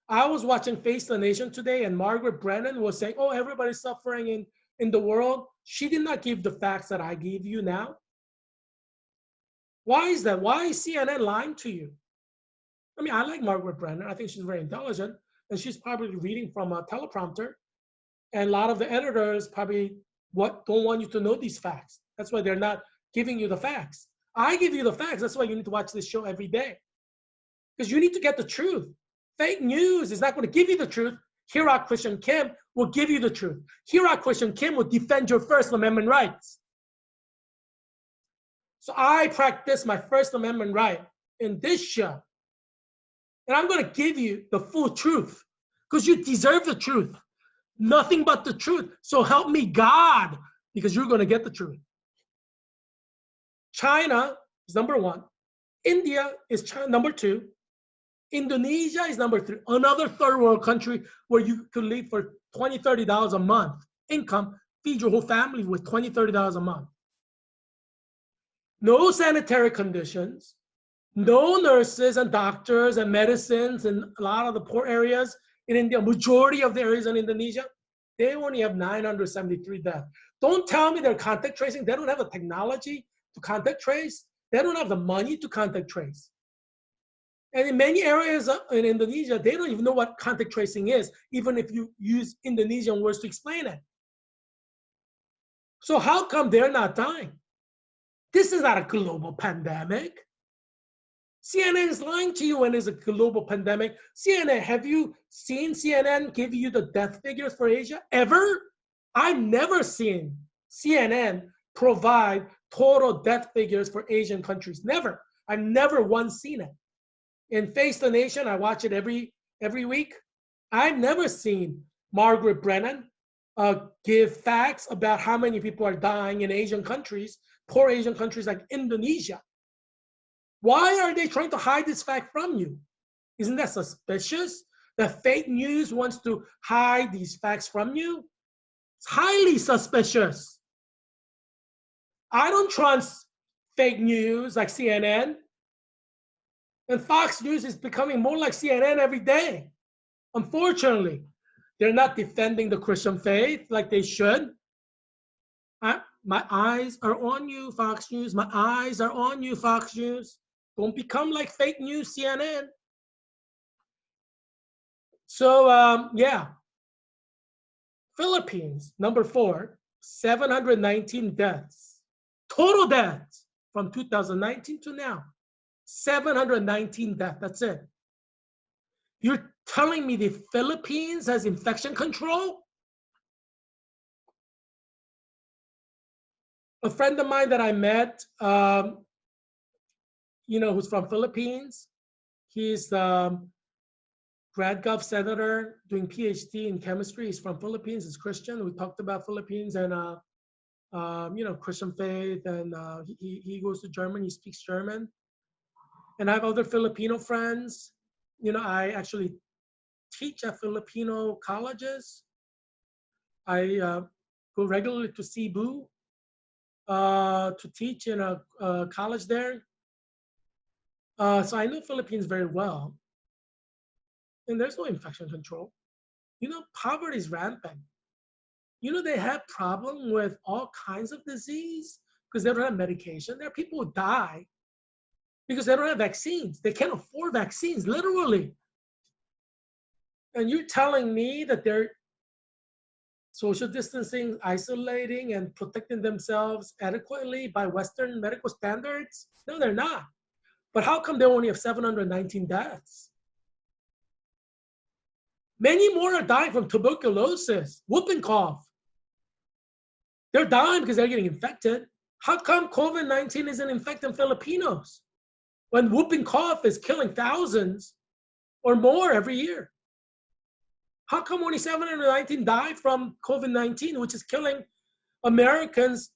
I was watching Face the Nation today, and Margaret Brennan was saying, oh, everybody's suffering in the world. She did not give the facts that I gave you now. Why is that? Why is CNN lying to you? I mean, I like Margaret Brennan. I think she's very intelligent, and she's probably reading from a teleprompter. And a lot of the editors probably don't want you to know these facts. That's why they're not giving you the facts. I give you the facts. That's why you need to watch this show every day, because you need to get the truth. Fake news is not going to give you the truth. Heerak Christian Kim will give you the truth. Heerak Christian Kim will defend your First Amendment rights. So I practice my First Amendment right in this show. And I'm going to give you the full truth, because you deserve the truth. Nothing but the truth. So help me God, because you're going to get the truth. China is number 1. India is number 2. Indonesia is number 3. Another third world country where you could live for $20, $30 a month income, feed your whole family with $20, $30 a month. No sanitary conditions, no nurses and doctors and medicines in a lot of the poor areas in India. Majority of the areas in Indonesia, they only have 973 deaths. Don't tell me they're contact tracing. They don't have the technology to contact trace. They don't have the money to contact trace. And in many areas in Indonesia, they don't even know what contact tracing is, even if you use Indonesian words to explain it. So how come they're not dying? This is not a global pandemic. CNN is lying to you when it's a global pandemic. CNN, have you seen CNN give you the death figures for Asia? Ever? I've never seen CNN provide total death figures for Asian countries. Never. I've never once seen it. In Face the Nation, I watch it every week. I've never seen Margaret Brennan give facts about how many people are dying in Asian countries, poor Asian countries like Indonesia. Why are they trying to hide this fact from you? Isn't that suspicious? That fake news wants to hide these facts from you? It's highly suspicious. I don't trust fake news like CNN. And Fox News is becoming more like CNN every day. Unfortunately, they're not defending the Christian faith like they should. My eyes are on you, Fox News. My eyes are on you, Fox News. Don't become like fake news, CNN. So, yeah. Philippines, number 4, 719 deaths. Total deaths from 2019 to now. 719 deaths, that's it. You're telling me the Philippines has infection control? A friend of mine that I met, who's from Philippines, he's grad gov senator doing PhD in chemistry. He's from Philippines, he's Christian. We talked about Philippines and, Christian faith, and he goes to Germany, he speaks German. And I have other Filipino friends. I actually teach at Filipino colleges. I go regularly to Cebu to teach in a college there. So I know Philippines very well. And there's no infection control. Poverty is rampant. They have problem with all kinds of disease because they don't have medication. There are people who die because they don't have vaccines. They can't afford vaccines, literally. And you're telling me that they're social distancing, isolating, and protecting themselves adequately by Western medical standards? No, they're not. But how come they only have 719 deaths? Many more are dying from tuberculosis, whooping cough. They're dying because they're getting infected. How come COVID-19 isn't infecting Filipinos when whooping cough is killing thousands or more every year? How come only 719 die from COVID-19, which is killing Americans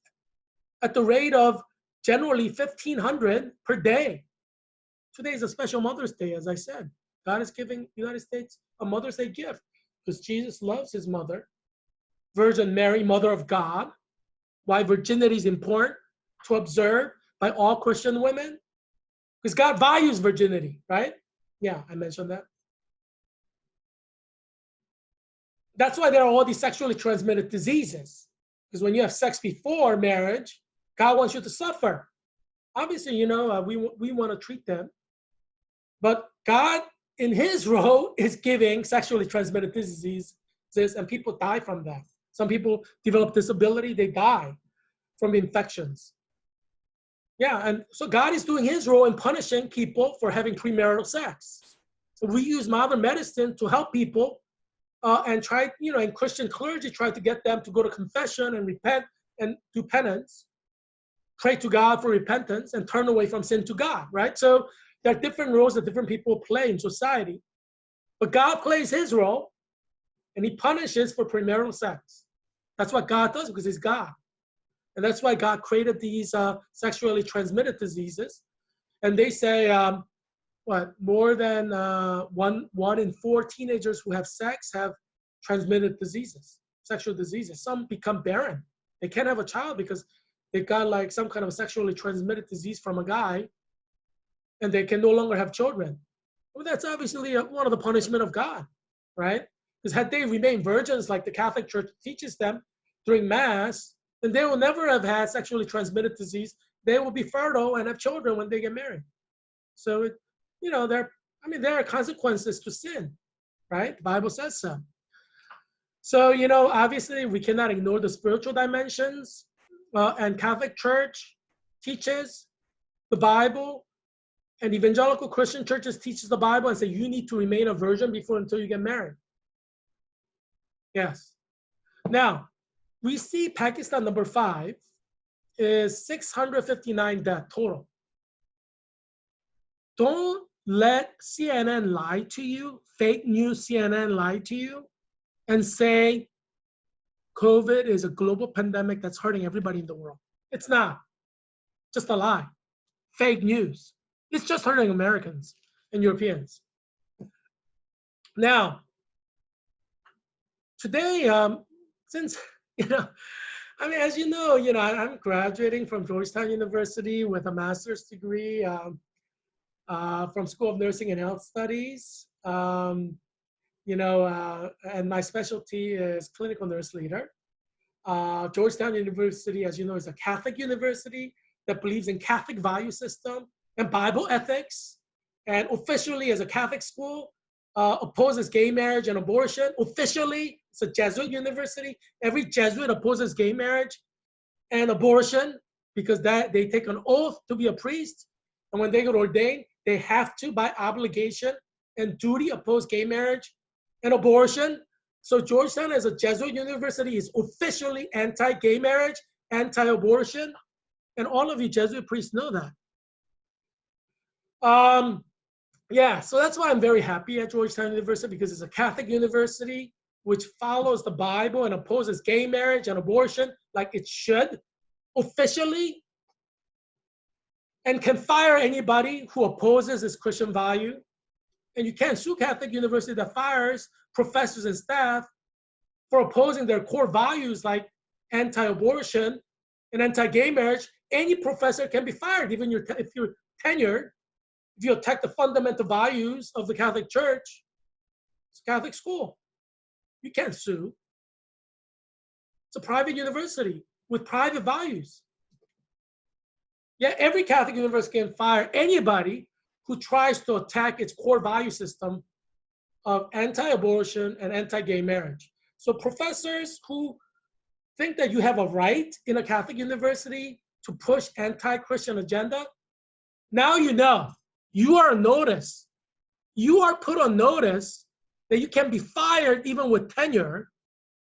at the rate of generally 1,500 per day? Today is a special Mother's Day, as I said. God is giving the United States a Mother's Day gift because Jesus loves his mother, Virgin Mary, Mother of God. Why virginity is important to observe by all Christian women? Because God values virginity, right? Yeah, I mentioned that. That's why there are all these sexually transmitted diseases. Because when you have sex before marriage, God wants you to suffer. Obviously, we want to treat them. But God, in his role, is giving sexually transmitted diseases, and people die from that. Some people develop disability, they die from infections. Yeah, and so God is doing his role in punishing people for having premarital sex. So we use modern medicine to help people and try, and Christian clergy try to get them to go to confession and repent and do penance, pray to God for repentance and turn away from sin to God, right? So there are different roles that different people play in society. But God plays his role and he punishes for premarital sex. That's what God does because he's God. And that's why God created these sexually transmitted diseases. And they say, more than one in 4 teenagers who have sex have transmitted diseases, sexual diseases. Some become barren. They can't have a child because they got like some kind of sexually transmitted disease from a guy, and they can no longer have children. Well, that's obviously one of the punishment of God, right? Because had they remained virgins like the Catholic Church teaches them during Mass, then they will never have had sexually transmitted disease. They will be fertile and have children when they get married. So, there are consequences to sin, right? The Bible says so. So, obviously we cannot ignore the spiritual dimensions, and Catholic Church teaches the Bible, and evangelical Christian churches teaches the Bible and say you need to remain a virgin until you get married. Yes. Now, we see Pakistan number 5 is 659 death total. Don't let CNN lie to you, fake news CNN lie to you. and say COVID is a global pandemic that's hurting everybody in the world. It's not. Just a lie. Fake news. It's just hurting Americans and Europeans. Now, today, since, as I'm graduating from Georgetown University with a master's degree from School of Nursing and Health Studies. And my specialty is clinical nurse leader. Georgetown University, as you know, is a Catholic university that believes in Catholic value system and Bible ethics, and officially as a Catholic school, opposes gay marriage and abortion. Officially, it's a Jesuit university. Every Jesuit opposes gay marriage and abortion because they take an oath to be a priest. And when they get ordained, they have to, by obligation and duty, oppose gay marriage and abortion. So Georgetown, as a Jesuit university, is officially anti-gay marriage, anti-abortion, and all of you Jesuit priests know that. So that's why I'm very happy at Georgetown University, because it's a Catholic university which follows the Bible and opposes gay marriage and abortion like it should, officially, and can fire anybody who opposes this Christian value. And you can't sue Catholic university that fires professors and staff for opposing their core values like anti-abortion and anti-gay marriage. Any professor can be fired, even if you're tenured, if you attack the fundamental values of the Catholic Church. It's a Catholic school. You can't sue. It's a private university with private values. Yeah, every Catholic university can fire anybody who tries to attack its core value system of anti-abortion and anti-gay marriage. So professors who think that you have a right in a Catholic university to push anti-Christian agenda, now you know. You are on notice. You are put on notice that you can be fired even with tenure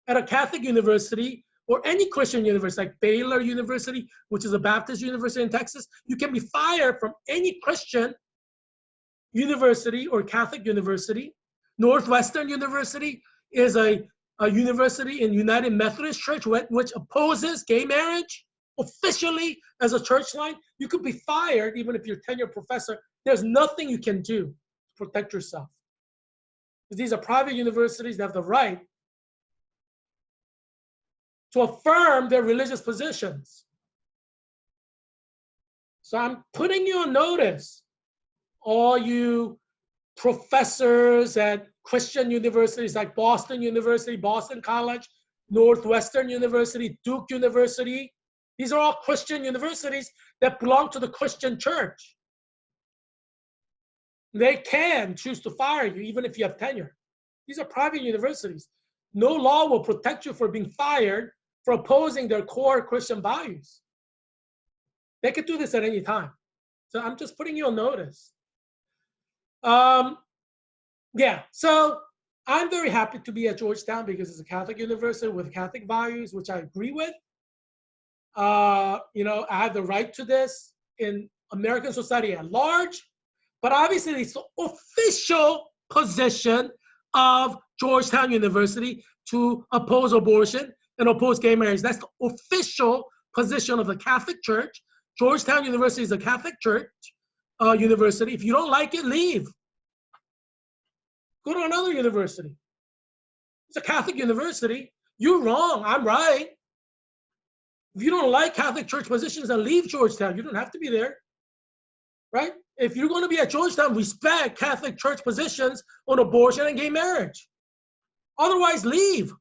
at a Catholic university or any Christian university, like Baylor University, which is a Baptist university in Texas. You can be fired from any Christian university or Catholic university. Northwestern University is a university in United Methodist Church which opposes gay marriage officially as a church line. You could be fired even if you're a tenured professor. There's nothing you can do to protect yourself. These are private universities that have the right to affirm their religious positions. So I'm putting you on notice, all you professors at Christian universities like Boston University, Boston College, Northwestern University, Duke University. These are all Christian universities that belong to the Christian church. They can choose to fire you even if you have tenure. These are private universities. No law will protect you for being fired for opposing their core Christian values. They could do this at any time. So I'm just putting you on notice. So I'm very happy to be at Georgetown because it's a Catholic university with Catholic values, which I agree with. I have the right to this in American society at large, but obviously it's the official position of Georgetown University to oppose abortion and oppose gay marriage. That's the official position of the Catholic Church. Georgetown University is a Catholic Church university. If you don't like it, leave. Go to another university. It's a Catholic university. You're wrong. I'm right. If you don't like Catholic Church positions, then leave Georgetown. You don't have to be there, right? If you're going to be at Georgetown, respect Catholic Church positions on abortion and gay marriage. Otherwise, leave.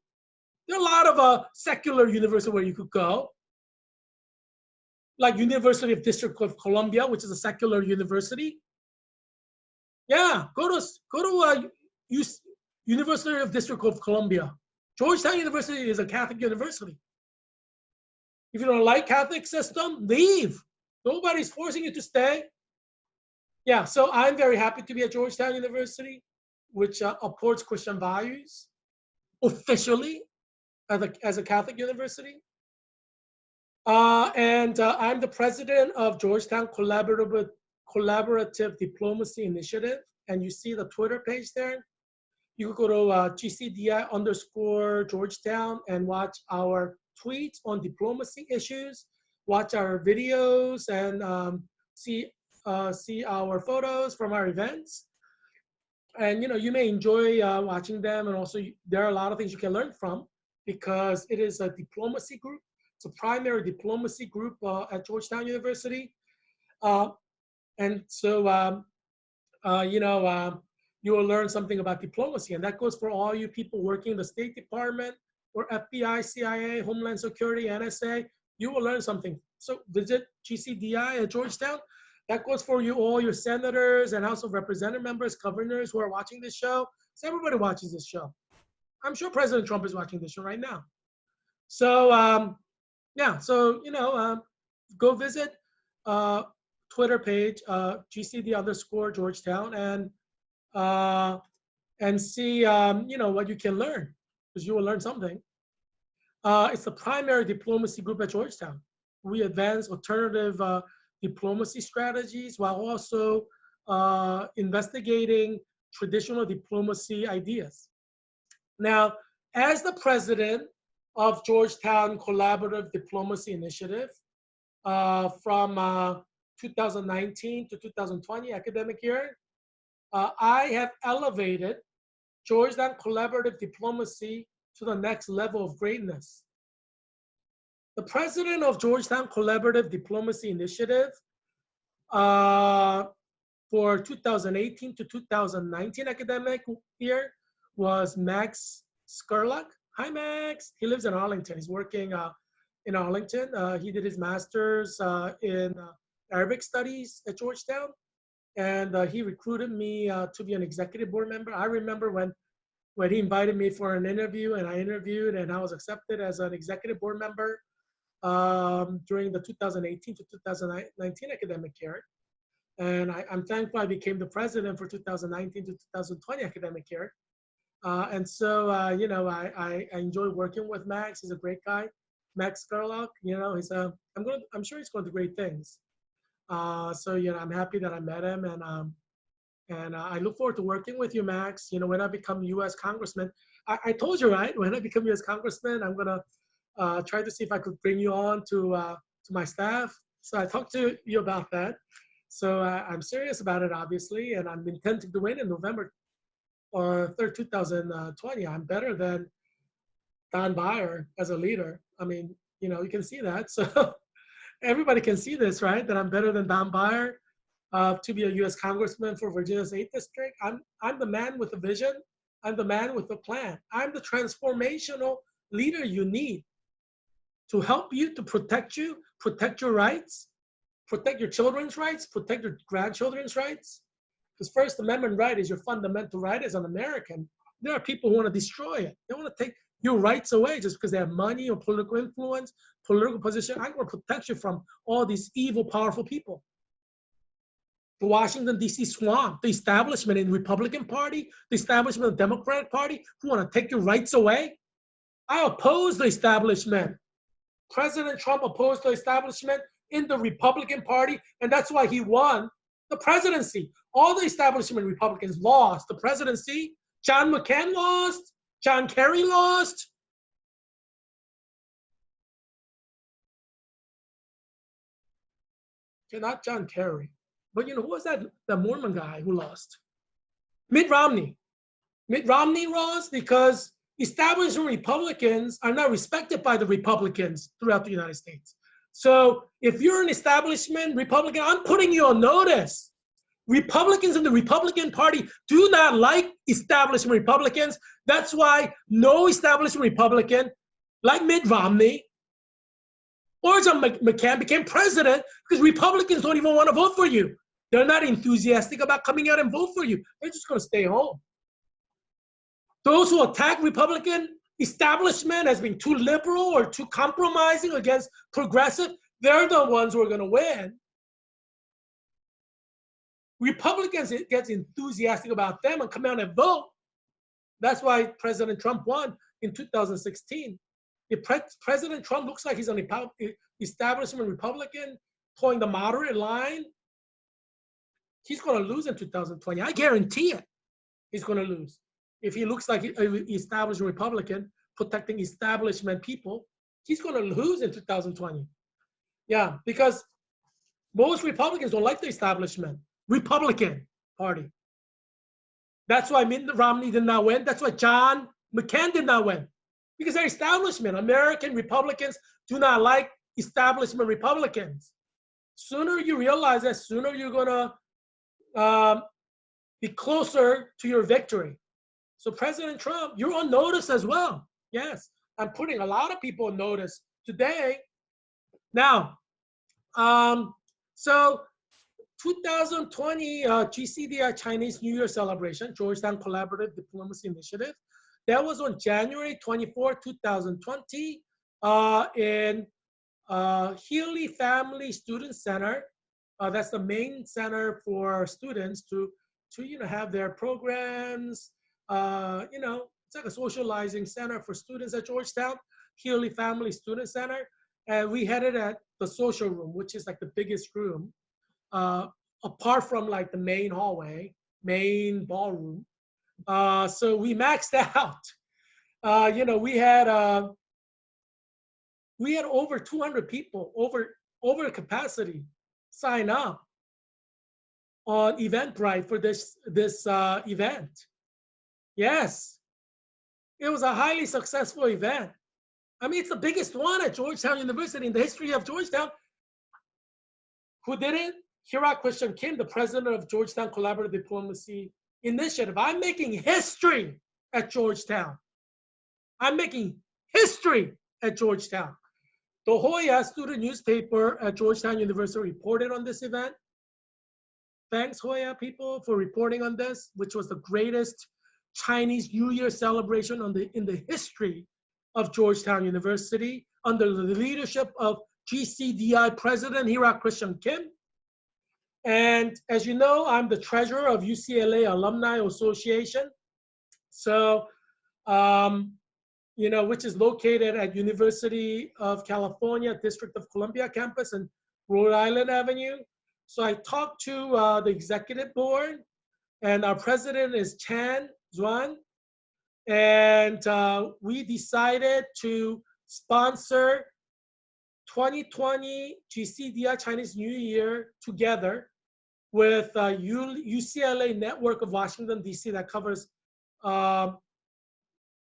There are a lot of secular universities where you could go, like University of District of Columbia, which is a secular university. Yeah, go to University of District of Columbia. Georgetown University is a Catholic university. If you don't like Catholic system, leave. Nobody's forcing you to stay. Yeah, so I'm very happy to be at Georgetown University, which upholds Christian values officially as a Catholic university. I'm the president of Georgetown Collaborative Diplomacy Initiative. And you see the Twitter page there. You could go to GCDI_Georgetown and watch our tweets on diplomacy issues, watch our videos, and see our photos from our events. And you may enjoy watching them, and also there are a lot of things you can learn from because it is a diplomacy group. It's a primary diplomacy group at Georgetown University, and so you will learn something about diplomacy, and that goes for all you people working in the State Department or FBI, CIA, Homeland Security, NSA. You will learn something. So visit GCDI at Georgetown. That goes for you, all your senators and House of Representative members, governors who are watching this show. So everybody watches this show. I'm sure President Trump is watching this show right now. So go visit Twitter page GCD_Georgetown and see what you can learn, because you will learn something. It's the primary diplomacy group at Georgetown. We advance alternative diplomacy strategies while also investigating traditional diplomacy ideas. Now, as the president of Georgetown Collaborative Diplomacy Initiative from 2019 to 2020 academic year, I have elevated Georgetown Collaborative Diplomacy to the next level of greatness. The president of Georgetown Collaborative Diplomacy Initiative for 2018 to 2019 academic year was Max Skurlock. Hi, Max. He lives in Arlington. He's working in Arlington. He did his master's in Arabic studies at Georgetown, and he recruited me to be an executive board member. I remember when he invited me for an interview, and I interviewed, and I was accepted as an executive board member during the 2018 to 2019 academic year. And I'm thankful I became the president for 2019 to 2020 academic year. And so, I enjoy working with Max. He's a great guy. Max Skurlock, I'm sure he's going to do great things. So, I'm happy that I met him, and I look forward to working with you, Max. When I become U.S. Congressman, I told you, right? When I become U.S. Congressman, I'm gonna try to see if I could bring you on to my staff. So I talked to you about that. So I'm serious about it, obviously, and I'm intending to win in November 3rd, 2020. I'm better than Don Beyer as a leader. I mean, you can see that. So everybody can see this, right? That I'm better than Don Beyer to be a U.S. Congressman for Virginia's 8th District. I'm the man with a vision. I'm the man with a plan. I'm the transformational leader you need to help you, to protect you, protect your rights, protect your children's rights, protect your grandchildren's rights. Because First Amendment right is your fundamental right as an American. There are people who want to destroy it. They want to take your rights away just because they have money or political influence, political position. I'm going to protect you from all these evil, powerful people. The Washington, D.C. swamp, the establishment in the Republican Party, the establishment of the Democratic Party, who want to take your rights away. I oppose the establishment. President Trump opposed the establishment in the Republican Party, and that's why he won the presidency. All the establishment Republicans lost the presidency. John McCain lost. John Kerry lost. Okay, not John Kerry. But who was that? The Mormon guy who lost? Mitt Romney. Mitt Romney lost because establishment Republicans are not respected by the Republicans throughout the United States. So if you're an establishment Republican, I'm putting you on notice. Republicans in the Republican Party do not like establishment Republicans. That's why no establishment Republican, like Mitt Romney or John McCain, became president because Republicans don't even want to vote for you. They're not enthusiastic about coming out and vote for you. They're just going to stay home. Those who attack Republican establishment as being too liberal or too compromising against progressive, they're the ones who are going to win. Republicans get enthusiastic about them and come out and vote. That's why President Trump won in 2016. If President Trump looks like he's an establishment Republican, towing the moderate line, he's going to lose in 2020. I guarantee it. He's going to lose. if he looks like an established Republican protecting establishment people, he's going to lose in 2020. Yeah, because most Republicans don't like the establishment, Republican Party. That's why Mitt Romney did not win. That's why John McCain did not win. Because they're establishment. American Republicans do not like establishment Republicans. Sooner you realize that, sooner you're going to be closer to your victory. So President Trump, you're on notice as well. Yes, I'm putting a lot of people on notice today. Now, so 2020 GCDI Chinese New Year celebration, Georgetown Collaborative Diplomacy Initiative. That was on January 24, 2020 in Healy Family Student Center. That's the main center for students to have their programs. It's like a socializing center for students at Georgetown, Healy Family Student Center. And we had it at the social room, which is like the biggest room, apart from like the main hallway, main ballroom. So we maxed out. We had over 200 people, over capacity, sign up on Eventbrite for this event. Yes, it was a highly successful event. I mean, it's the biggest one at Georgetown University in the history of Georgetown. Who did it? Heerak Kim, the president of Georgetown Collaborative Diplomacy Initiative. I'm making history at Georgetown. I'm making history at Georgetown. The Hoya student newspaper at Georgetown University reported on this event. Thanks, Hoya people, for reporting on this, which was the greatest Chinese New Year celebration in the history of Georgetown University under the leadership of GCDI President Heerak Kim. And as you know, I'm the treasurer of UCLA Alumni Association. So, which is located at University of California, District of Columbia campus and Rhode Island Avenue. So I talked to the executive board, and our president is Chan Zuan. And we decided to sponsor 2020 GCDI Chinese New Year together with UCLA network of Washington, D.C. that covers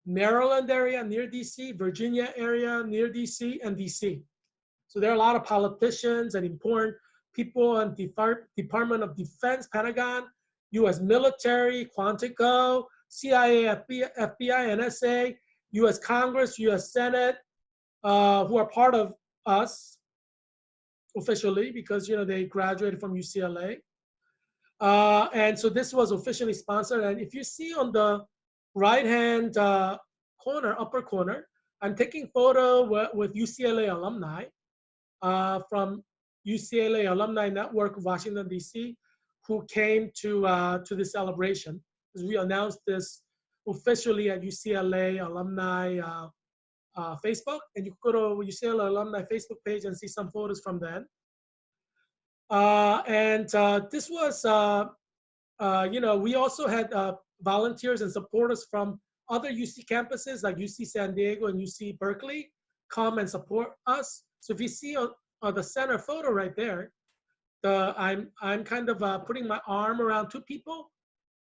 Maryland area near D.C., Virginia area near D.C., and D.C. So there are a lot of politicians and important people in Department of Defense, Pentagon, U.S. military, Quantico, CIA, FBI, NSA, U.S. Congress, U.S. Senate, who are part of us officially because they graduated from UCLA. And so this was officially sponsored. And if you see on the right-hand corner, upper corner, I'm taking photo with UCLA alumni from UCLA Alumni Network of Washington, D.C., who came to the celebration. We announced this officially at UCLA Alumni Facebook, and you can go to UCLA Alumni Facebook page and see some photos from then. This was, we also had volunteers and supporters from other UC campuses like UC San Diego and UC Berkeley come and support us. So if you see on the center photo right there, I'm kind of putting my arm around two people.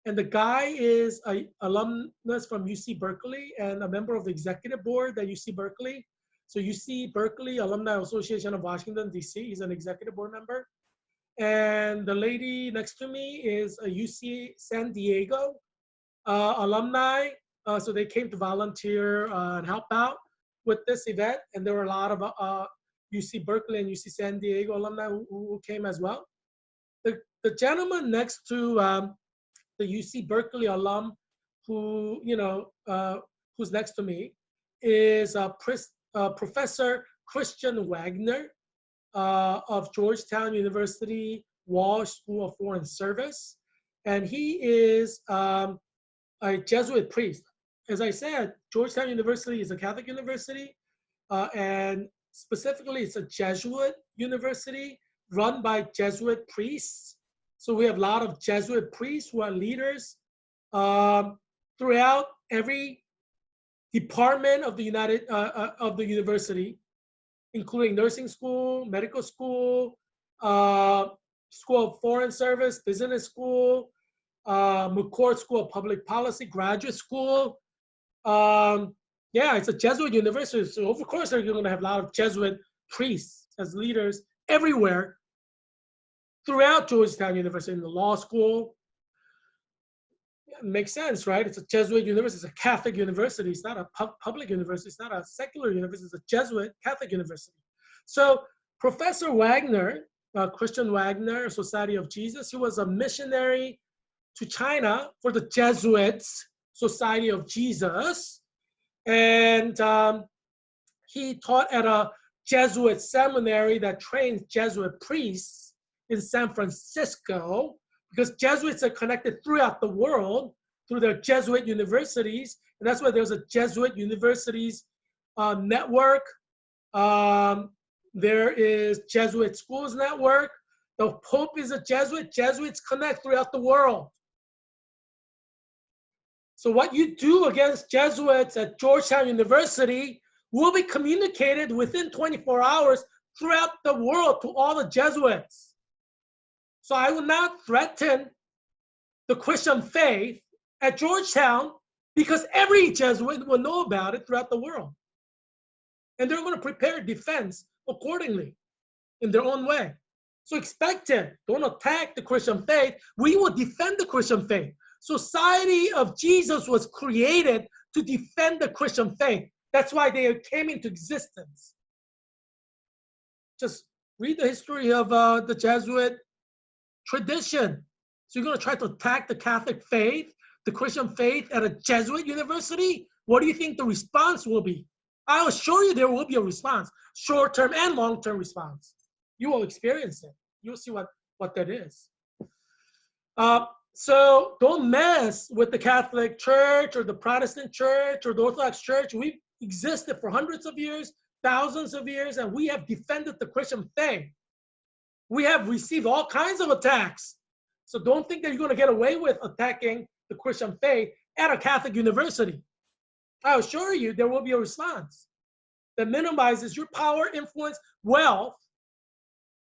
And the guy is an alumnus from UC Berkeley and a member of the executive board at UC Berkeley. So UC Berkeley Alumni Association of Washington, D.C. He's an executive board member. And the lady next to me is a UC San Diego alumni. So they came to volunteer and help out with this event. And there were a lot of UC Berkeley and UC San Diego alumni who came as well. The gentleman next to the UC Berkeley alum who, who's next to me is Professor Christian Wagner of Georgetown University Walsh School of Foreign Service. And he is a Jesuit priest. As I said, Georgetown University is a Catholic university, and specifically it's a Jesuit university run by Jesuit priests. So we have a lot of Jesuit priests who are leaders throughout every department of the university, including nursing school, medical school, School of Foreign Service, Business School, McCourt School of Public Policy, Graduate School. Yeah, it's a Jesuit university, so of course they're going to have a lot of Jesuit priests as leaders everywhere throughout Georgetown University. In the law school. Yeah, it makes sense, right? It's a Jesuit university. It's a Catholic university. It's not a public university. It's not a secular university. It's a Jesuit Catholic university. So Professor Wagner, Christian Wagner, Society of Jesus, he was a missionary to China for the Jesuits, Society of Jesus. And he taught at a Jesuit seminary that trains Jesuit priests in San Francisco, because Jesuits are connected throughout the world through their Jesuit universities. And that's why there's a Jesuit universities network. There is Jesuit schools network. The Pope is a Jesuit. Jesuits connect throughout the world. So what you do against Jesuits at Georgetown University will be communicated within 24 hours throughout the world to all the Jesuits. So I will not threaten the Christian faith at Georgetown, because every Jesuit will know about it throughout the world. And they're going to prepare defense accordingly in their own way. So expect it. Don't attack the Christian faith. We will defend the Christian faith. Society of Jesus was created to defend the Christian faith. That's why they came into existence. Just read the history of the Jesuit tradition. So you're going to try to attack the Catholic faith, the Christian faith at a Jesuit university? What do you think the response will be? I assure you there will be a response, short-term and long-term response. You will experience it. You'll see what that is. So don't mess with the Catholic Church or the Protestant Church or the Orthodox Church. We've existed for hundreds of years, thousands of years, and we have defended the Christian faith. We have received all kinds of attacks. So don't think that you're going to get away with attacking the Christian faith at a Catholic university. I assure you there will be a response that minimizes your power, influence, wealth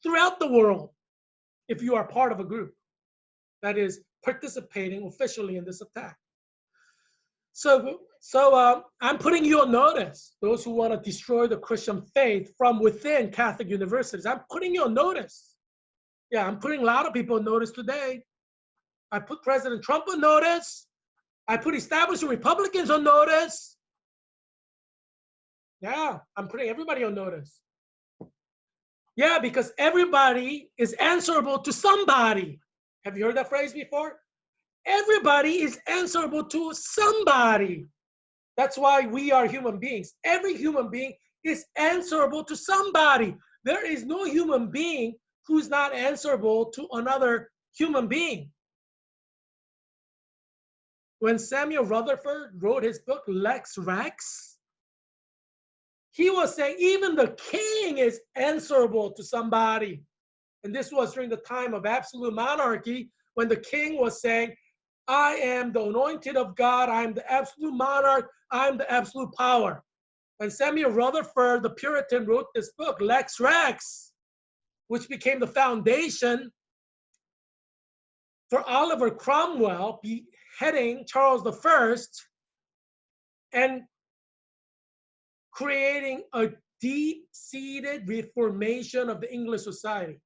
throughout the world if you are part of a group that is participating officially in this attack. So I'm putting you on notice, those who want to destroy the Christian faith from within Catholic universities. I'm putting you on notice. Yeah, I'm putting a lot of people on notice today. I put President Trump on notice. I put establishment Republicans on notice. Yeah, I'm putting everybody on notice. Yeah, because everybody is answerable to somebody. Have you heard that phrase before? Everybody is answerable to somebody. That's why we are human beings. Every human being is answerable to somebody. There is no human being who's not answerable to another human being. When Samuel Rutherford wrote his book, Lex Rex, he was saying even the king is answerable to somebody. And this was during the time of absolute monarchy, when the king was saying, I am the anointed of God, I am the absolute monarch, I am the absolute power. When Samuel Rutherford, the Puritan, wrote this book, Lex Rex, which became the foundation for Oliver Cromwell beheading Charles I and creating a deep-seated reformation of the English society.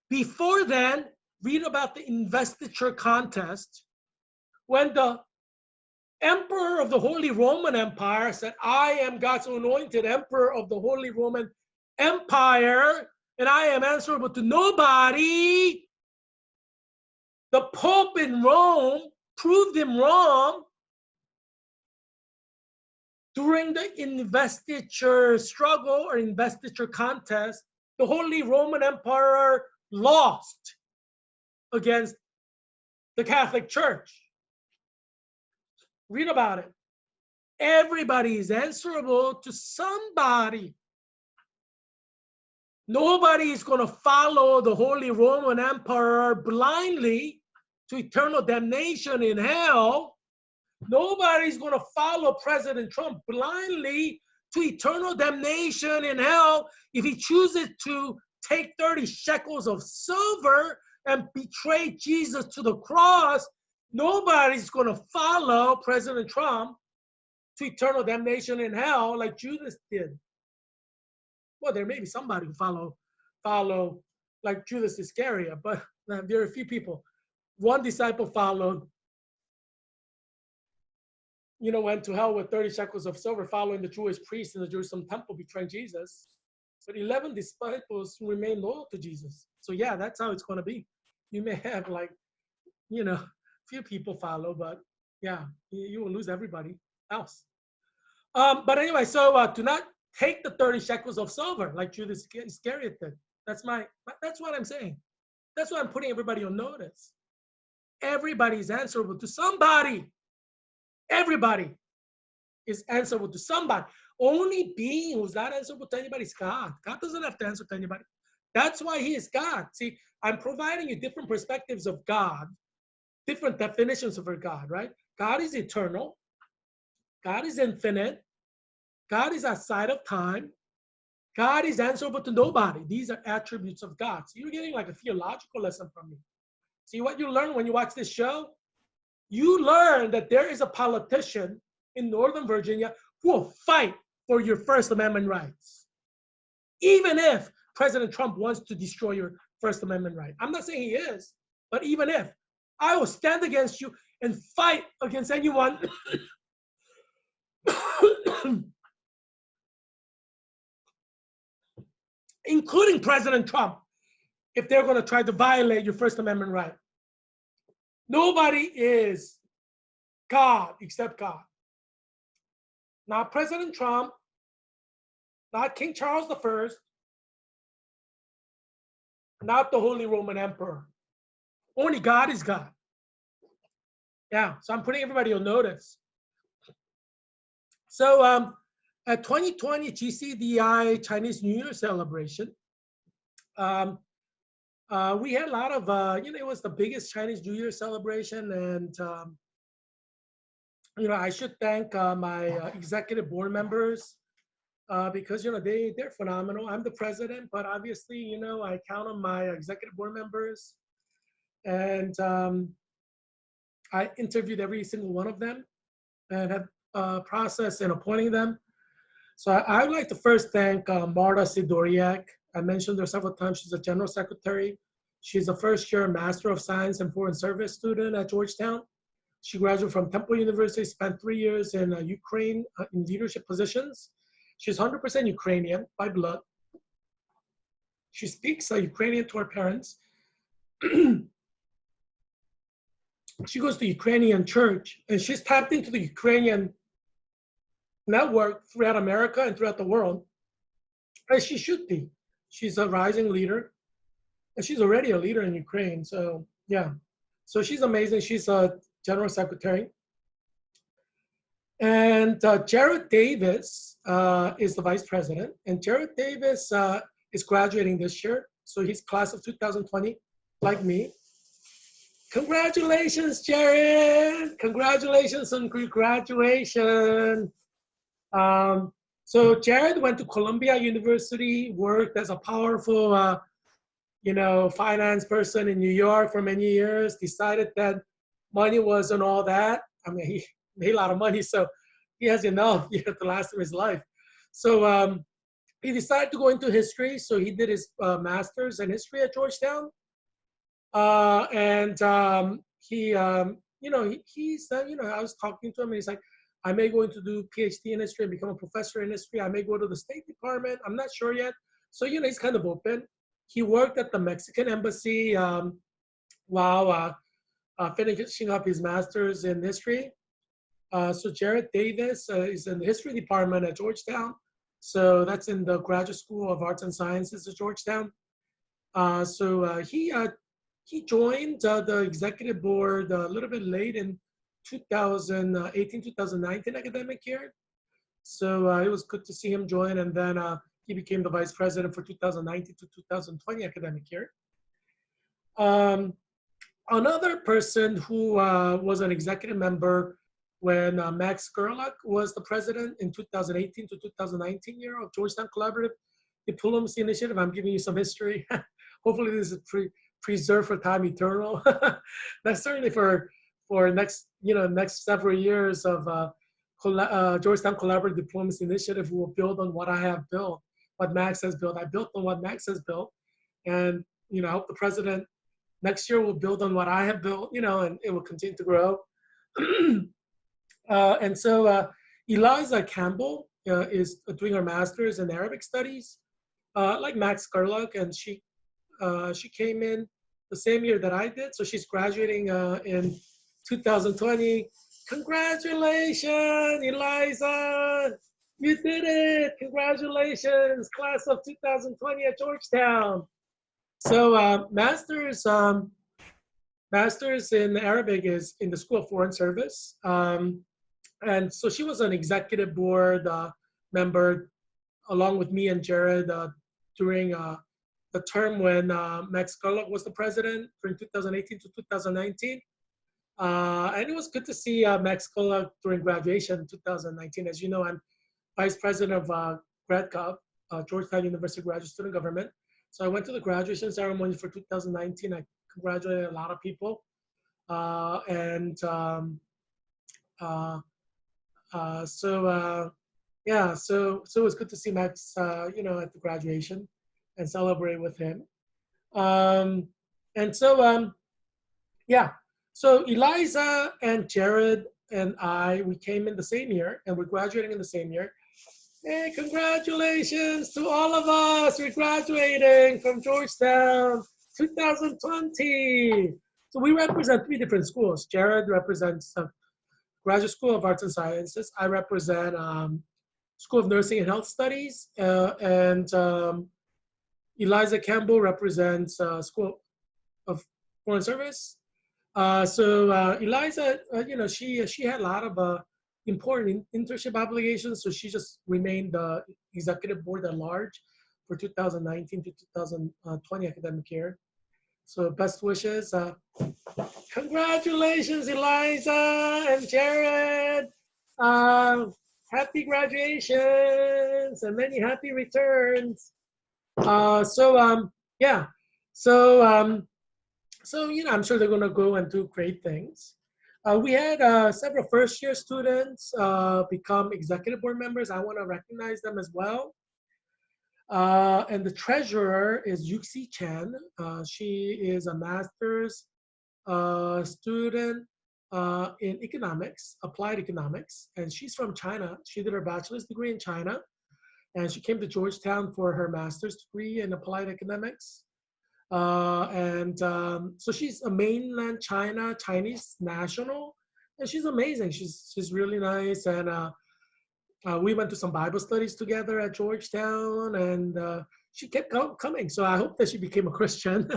Before then, read about the investiture contest when the emperor of the Holy Roman Empire said, I am God's anointed emperor of the Holy Roman Empire, and I am answerable to nobody. The Pope in Rome proved him wrong. During the investiture struggle or investiture contest, the Holy Roman Emperor lost against the Catholic Church. Read about it. Everybody is answerable to somebody. Nobody is going to follow the Holy Roman Emperor blindly to eternal damnation in hell. Nobody's going to follow President Trump blindly to eternal damnation in hell if he chooses to take 30 shekels of silver and betray Jesus to the cross. Nobody's going to follow President Trump to eternal damnation in hell like Judas did. Well, there may be somebody who follow like Judas Iscariot, but there are a few people. One disciple followed, went to hell with 30 shekels of silver, following the Jewish priest in the Jerusalem temple, betraying Jesus. But 11 disciples remain loyal to Jesus. So yeah, that's how it's going to be. You may have few people follow, but yeah, you will lose everybody else. But anyway, so do not take the 30 shekels of silver like Judas Iscariot did. That's what I'm saying. That's why I'm putting everybody on notice. Everybody's answerable to somebody. Everybody is answerable to somebody. Only being who's not answerable to anybody is God. God doesn't have to answer to anybody. That's why he is God. See, I'm providing you different perspectives of God, different definitions of God, right? God is eternal. God is infinite. God is outside of time. God is answerable to nobody. These are attributes of God. So you're getting like a theological lesson from me. See what you learn when you watch this show? You learn that there is a politician in Northern Virginia who will fight for your First Amendment rights. Even if President Trump wants to destroy your First Amendment right. I'm not saying he is, but even if, I will stand against you and fight against anyone including President Trump, if they're going to try to violate your First Amendment right. Nobody is God except God. Not President Trump, not King Charles I, not the Holy Roman Emperor. Only God is God. Yeah, so I'm putting everybody on notice. So at 2020 GCDI Chinese New Year celebration, we had a lot of, it was the biggest Chinese New Year celebration. And, I should thank my executive board members because, they're phenomenal. I'm the president, but obviously, I count on my executive board members. And I interviewed every single one of them and had a process in appointing them. So I would like to first thank Marta Sidoriak. I mentioned her several times. She's a general secretary. She's a first-year Master of Science and Foreign Service student at Georgetown. She graduated from Temple University, spent 3 years in Ukraine in leadership positions. She's 100% Ukrainian by blood. She speaks Ukrainian to her parents. She goes to Ukrainian church, and she's tapped into the Ukrainian network throughout America and throughout the world, as she should be. She's a rising leader, and she's already a leader in Ukraine. So yeah, so she's amazing. She's a general secretary. And Jared Davis is the vice president, and Jared Davis is graduating this year. So he's class of 2020, like me. Congratulations, Jared! Congratulations on your graduation. So Jared went to Columbia University, worked as a powerful, finance person in New York for many years, decided that money wasn't all that. I mean, he made a lot of money, so he has enough to last him his life. So he decided to go into history. So he did his master's in history at Georgetown. And he, I was talking to him, and he's like, I may go into do PhD in history and become a professor in history. I may go to the State Department. I'm not sure yet. So, he's kind of open. He worked at the Mexican embassy while finishing up his master's in history. So Jared Davis is in the history department at Georgetown. So that's in the Graduate School of Arts and Sciences at Georgetown. He joined the executive board a little bit late in 2018, 2019 academic year. So it was good to see him join, and then he became the vice president for 2019 to 2020 academic year. Another person who was an executive member when Max Gerlach was the president in 2018 to 2019 year of Georgetown Collaborative Diplomacy Initiative. I'm giving you some history. Hopefully this is preserved for time eternal. That's certainly for next, next several years of Georgetown Collaborative Diplomacy Initiative. We will build on what I have built, what Max has built. I built on what Max has built, and I hope the president next year will build on what I have built, and it will continue to grow. And so Eliza Campbell is doing her master's in Arabic studies, like Max Gerlach, and she came in the same year that I did, so she's graduating in 2020. Congratulations, Eliza! You did it! Congratulations, class of 2020 at Georgetown. So master's in Arabic is in the School of Foreign Service. And so she was an executive board member along with me and Jared during the term when Max Gerlach was the president from 2018 to 2019. And it was good to see Max Gerlach during graduation in 2019. As you know, I'm vice president of GradGov, Georgetown University Graduate Student Government. So I went to the graduation ceremony for 2019. I congratulated a lot of people. So it was good to see Max, at the graduation and celebrate with him. So Eliza and Jared and we came in the same year, and we're graduating in the same year. Hey, congratulations to all of us. We're graduating from Georgetown 2020. So we represent 3 different schools. Jared represents Graduate School of Arts and Sciences. I represent School of Nursing and Health Studies. And Eliza Campbell represents School of Foreign Service. Eliza, she had a lot of important internship obligations, so she just remained the executive board at large for 2019 to 2020 academic year. So best wishes. Congratulations, Eliza and Jared. Happy graduations and many happy returns. I'm sure they're going to go and do great things. We had several first-year students become executive board members. I want to recognize them as well. And the treasurer is Yuxi Chen. She is a master's student in economics, applied economics, and she's from China. She did her bachelor's degree in China, and she came to Georgetown for her master's degree in applied economics. So she's a mainland Chinese national, and she's amazing. She's really nice, and we went to some Bible studies together at Georgetown, and she kept coming. So I hope that she became a Christian.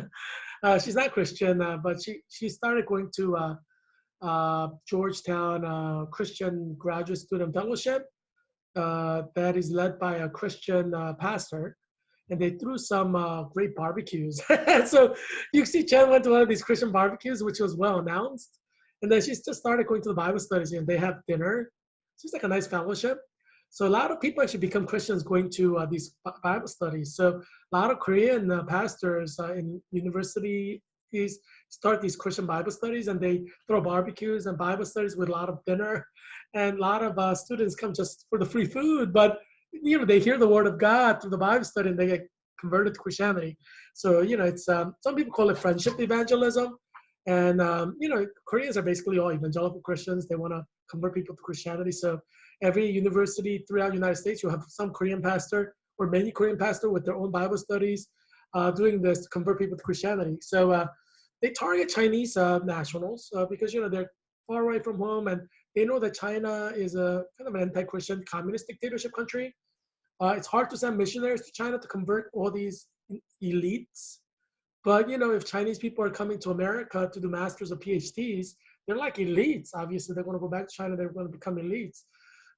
She's not Christian, but she started going to Georgetown Christian Graduate Student Fellowship that is led by a Christian pastor. And they threw some great barbecues. So Yuxi Chen went to one of these Christian barbecues, which was well announced. And then she just started going to the Bible studies, and they have dinner. So it's like a nice fellowship. So a lot of people actually become Christians going to these Bible studies. So a lot of Korean pastors in universities start these Christian Bible studies, and they throw barbecues and Bible studies with a lot of dinner. And a lot of students come just for the free food, but they hear the word of God through the Bible study, and they get converted to Christianity. So, it's some people call it friendship evangelism. And, Koreans are basically all evangelical Christians. They want to convert people to Christianity. So every university throughout the United States, you'll have some Korean pastor or many Korean pastor with their own Bible studies doing this to convert people to Christianity. So they target Chinese nationals because, they're far away from home, and they know that China is a kind of an anti-Christian communist dictatorship country. It's hard to send missionaries to China to convert all these elites. But, if Chinese people are coming to America to do masters or PhDs, they're like elites. Obviously, they're going to go back to China. They're going to become elites.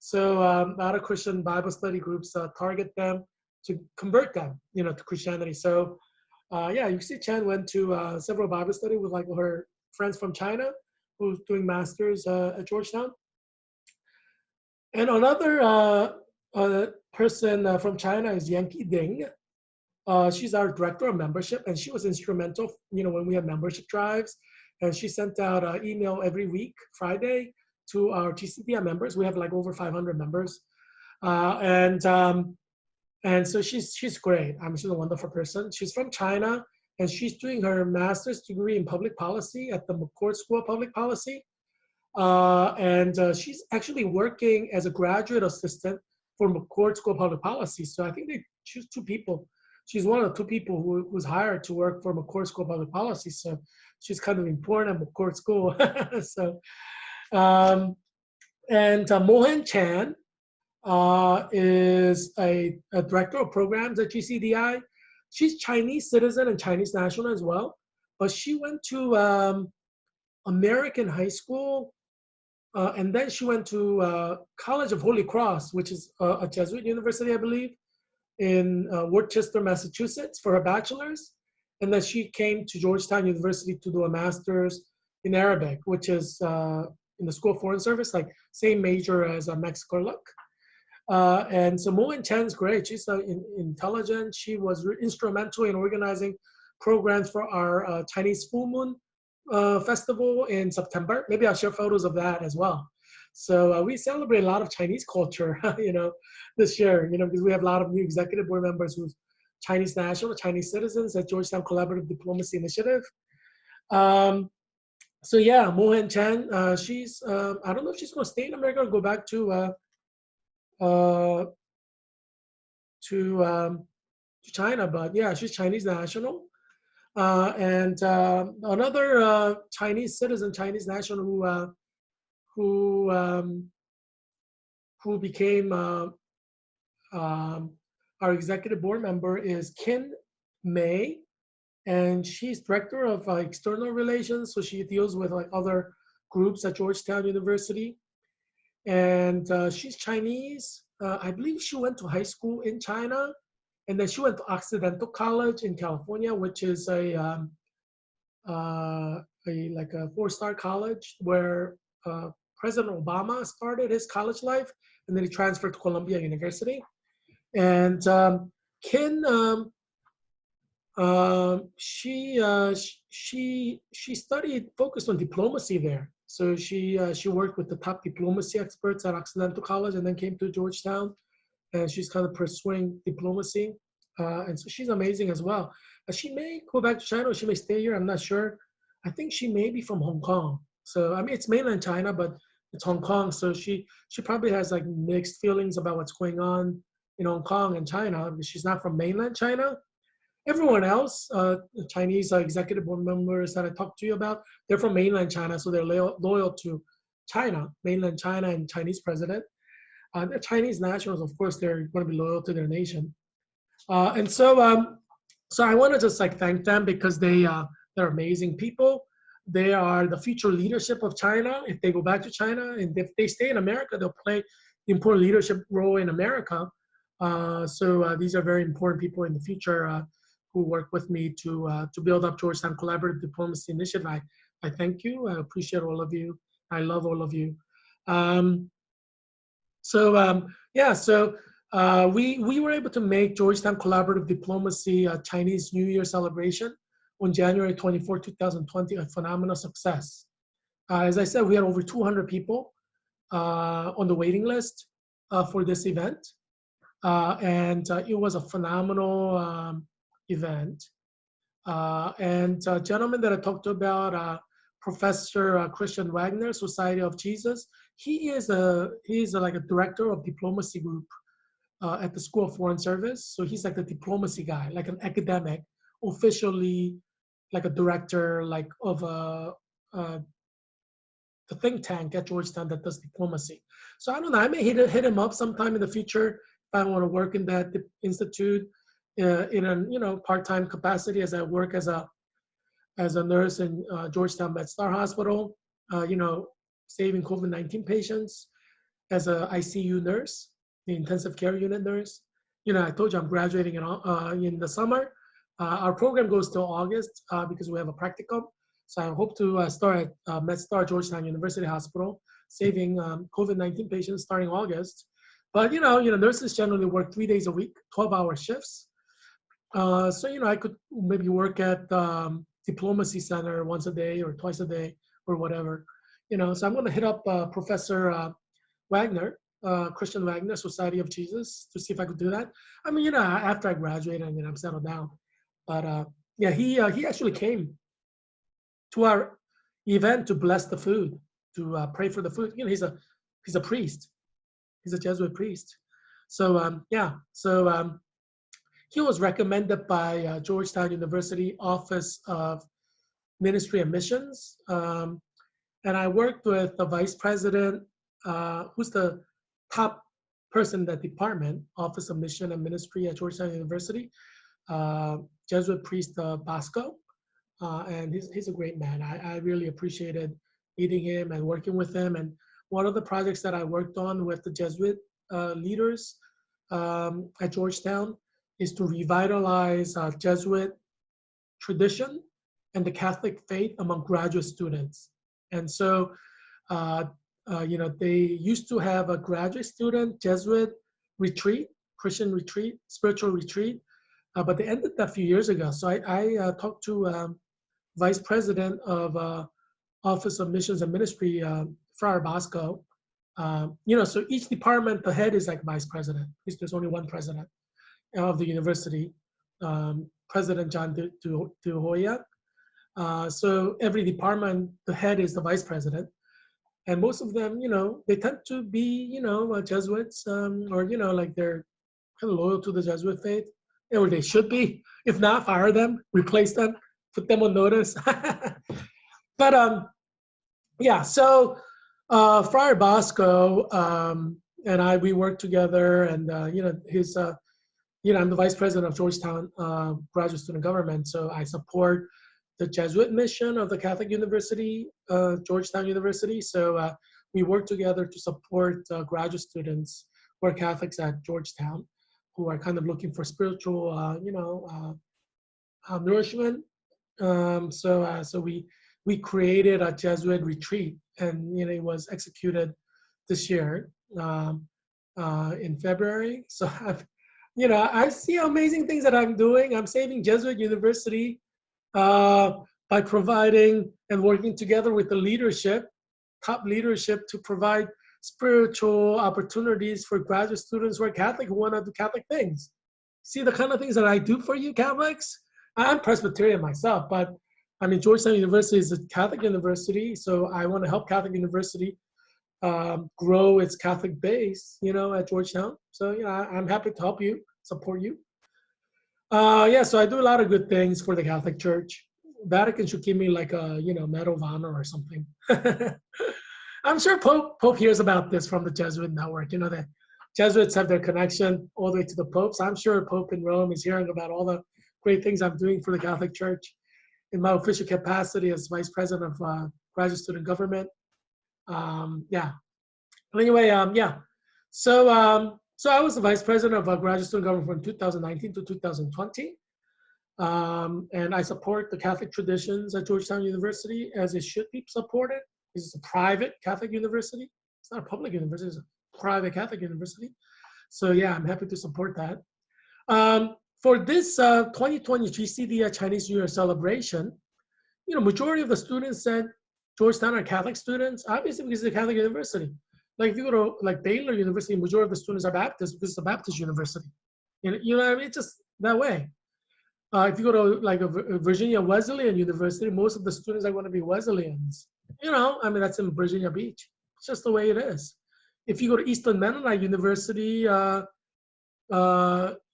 So a lot of Christian Bible study groups target them to convert them, to Christianity. So, Yuxi Chen went to several Bible study with like her friends from China who's doing masters at Georgetown. And another person from China is Yankee Ding. She's our director of membership, and she was instrumental, when we had membership drives. And she sent out an email every week, Friday, to our TCDI members. We have like over 500 members, uh, and um, and so she's great. I mean, she's a wonderful person. She's from China, and she's doing her master's degree in public policy at the McCourt School of Public Policy. And she's actually working as a graduate assistant for McCourt School of Public Policy. So I think they choose two people. She's one of the two people who was hired to work for McCourt School of Public Policy. So she's kind of important at McCourt School. So um, and Mohan Chan is a director of programs at GCDI. She's Chinese citizen and Chinese national as well, but she went to American high school, and then she went to College of Holy Cross, which is a Jesuit university, I believe, in Worcester, Massachusetts, for her bachelor's. And then she came to Georgetown University to do a master's in Arabic, which is in the School of Foreign Service, like same major as Max Gerlach. And so Moen Chen's great. She's intelligent. She was instrumental in organizing programs for our Chinese Full Moon festival in September. Maybe I'll share photos of that as well. So we celebrate a lot of Chinese culture, this year, because we have a lot of new executive board members who's Chinese national, Chinese citizens at Georgetown Collaborative Diplomacy Initiative. So yeah, Mohan Chen, she's, I don't know if she's going to stay in America or go back uh, to China, but yeah, she's Chinese national. And another Chinese citizen, Chinese national who um, who became our executive board member is Kin Mei, and she's director of external relations. So she deals with like other groups at Georgetown University, and she's Chinese. I believe she went to high school in China, and then she went to Occidental College in California, which is like a four-star college where President Obama started his college life, and then he transferred to Columbia University. And Kin, she studied, focused on diplomacy there. So she worked with the top diplomacy experts at Occidental College, and then came to Georgetown, and she's kind of pursuing diplomacy. And so she's amazing as well. She may go back to China, or she may stay here. I'm not sure. I think she may be from Hong Kong. So I mean, it's mainland China, but it's Hong Kong. So she probably has like mixed feelings about what's going on in Hong Kong and China, because she's not from mainland China. Everyone else, the Chinese executive board members that I talked to you about, they're from mainland China, so they're loyal to China, mainland China, and Chinese president. The Chinese nationals, of course, they're going to be loyal to their nation. So I want to just like thank them, because they're amazing people. They are the future leadership of China. If they go back to China, and if they stay in America, they'll play the important leadership role in America. So these are very important people in the future who work with me to build up Georgetown Collaborative Diplomacy Initiative. I thank you. I appreciate all of you. I love all of you. We were able to make Georgetown Collaborative Diplomacy a Chinese New Year celebration on January 24, 2020, a phenomenal success. As I said, we had over 200 people on the waiting list for this event. And it was a phenomenal event. And a gentleman that I talked to about, Professor Christian Wagner, Society of Jesus, he's like a director of diplomacy group at the School of Foreign Service. So he's like the diplomacy guy, like an academic, officially like a director, like of the think tank at Georgetown that does diplomacy. So I don't know, I may hit him up sometime in the future if I want to work in that institute in a part-time capacity, as I work as a nurse in Georgetown MedStar Hospital, saving COVID-19 patients as a ICU nurse, the intensive care unit nurse. I told you I'm graduating in the summer. Our program goes till August because we have a practicum. So I hope to start at MedStar Georgetown University Hospital. saving COVID-19 patients starting August. But nurses generally work 3 days a week, 12-hour shifts. So I could maybe work at diplomacy center once a day or twice a day or whatever. So I'm going to hit up Professor Wagner, Christian Wagner, Society of Jesus, to see if I could do that. I mean, after I graduate and I'm settled down. But yeah, he actually came to our event to bless the food, to pray for the food. He's a priest. He's a Jesuit priest. So yeah, so he was recommended by Georgetown University Office of Ministry and Missions, and I worked with the vice president, who's the top person in that department, Office of Mission and Ministry at Georgetown University, Jesuit priest Bosco. And he's a great man. I really appreciated meeting him and working with him. And one of the projects that I worked on with the Jesuit leaders at Georgetown is to revitalize Jesuit tradition and the Catholic faith among graduate students. And so, they used to have a graduate student Jesuit retreat, Christian retreat, spiritual retreat, but they ended that a few years ago. So I talked to Vice President of Office of Missions and Ministry, Friar Bosco. So each department, the head is like vice president, because there's only one president of the university, President John De Hoya. So every department, the head is the vice president. And most of them, they tend to be, Jesuits, or, like they're kind of loyal to the Jesuit faith, or they should be. If not, fire them, replace them, put them on notice. But yeah, so Friar Bosco and we work together, and I'm the vice president of Georgetown Graduate Student Government, so I support the Jesuit mission of the Catholic University, Georgetown University. So we work together to support graduate students who are Catholics at Georgetown, who are kind of looking for spiritual, nourishment. So we created a Jesuit retreat, and it was executed this year in February. So I see amazing things that I'm doing. I'm saving Jesuit University by providing and working together with the leadership, top leadership, to provide spiritual opportunities for graduate students who are Catholic, who want to do Catholic things. See the kind of things that I do for you Catholics? I'm Presbyterian myself, but I mean, Georgetown University is a Catholic university, so I want to help Catholic University grow its Catholic base, at Georgetown. So, I'm happy to help you, support you. Yeah, so I do a lot of good things for the Catholic Church. Vatican should give me like a, Medal of Honor or something. I'm sure Pope hears about this from the Jesuit network. The Jesuits have their connection all the way to the Pope. So I'm sure Pope in Rome is hearing about all the great things I'm doing for the Catholic Church in my official capacity as Vice President of Graduate Student Government. Yeah. But anyway, yeah. So I was the Vice President of Graduate Student Government from 2019 to 2020. And I support the Catholic traditions at Georgetown University as it should be supported. This is a private Catholic university. It's not a public university, it's a private Catholic university. So yeah, I'm happy to support that. For this 2020 GCD Chinese New Year celebration, majority of the students at Georgetown are Catholic students, obviously because it's a Catholic university. Like if you go to like Baylor University, majority of the students are Baptist because it's a Baptist university. You know what I mean? It's just that way. If you go to like a Virginia Wesleyan University, most of the students are going to be Wesleyans. I mean, that's in Virginia Beach. It's just the way it is. If you go to Eastern Mennonite University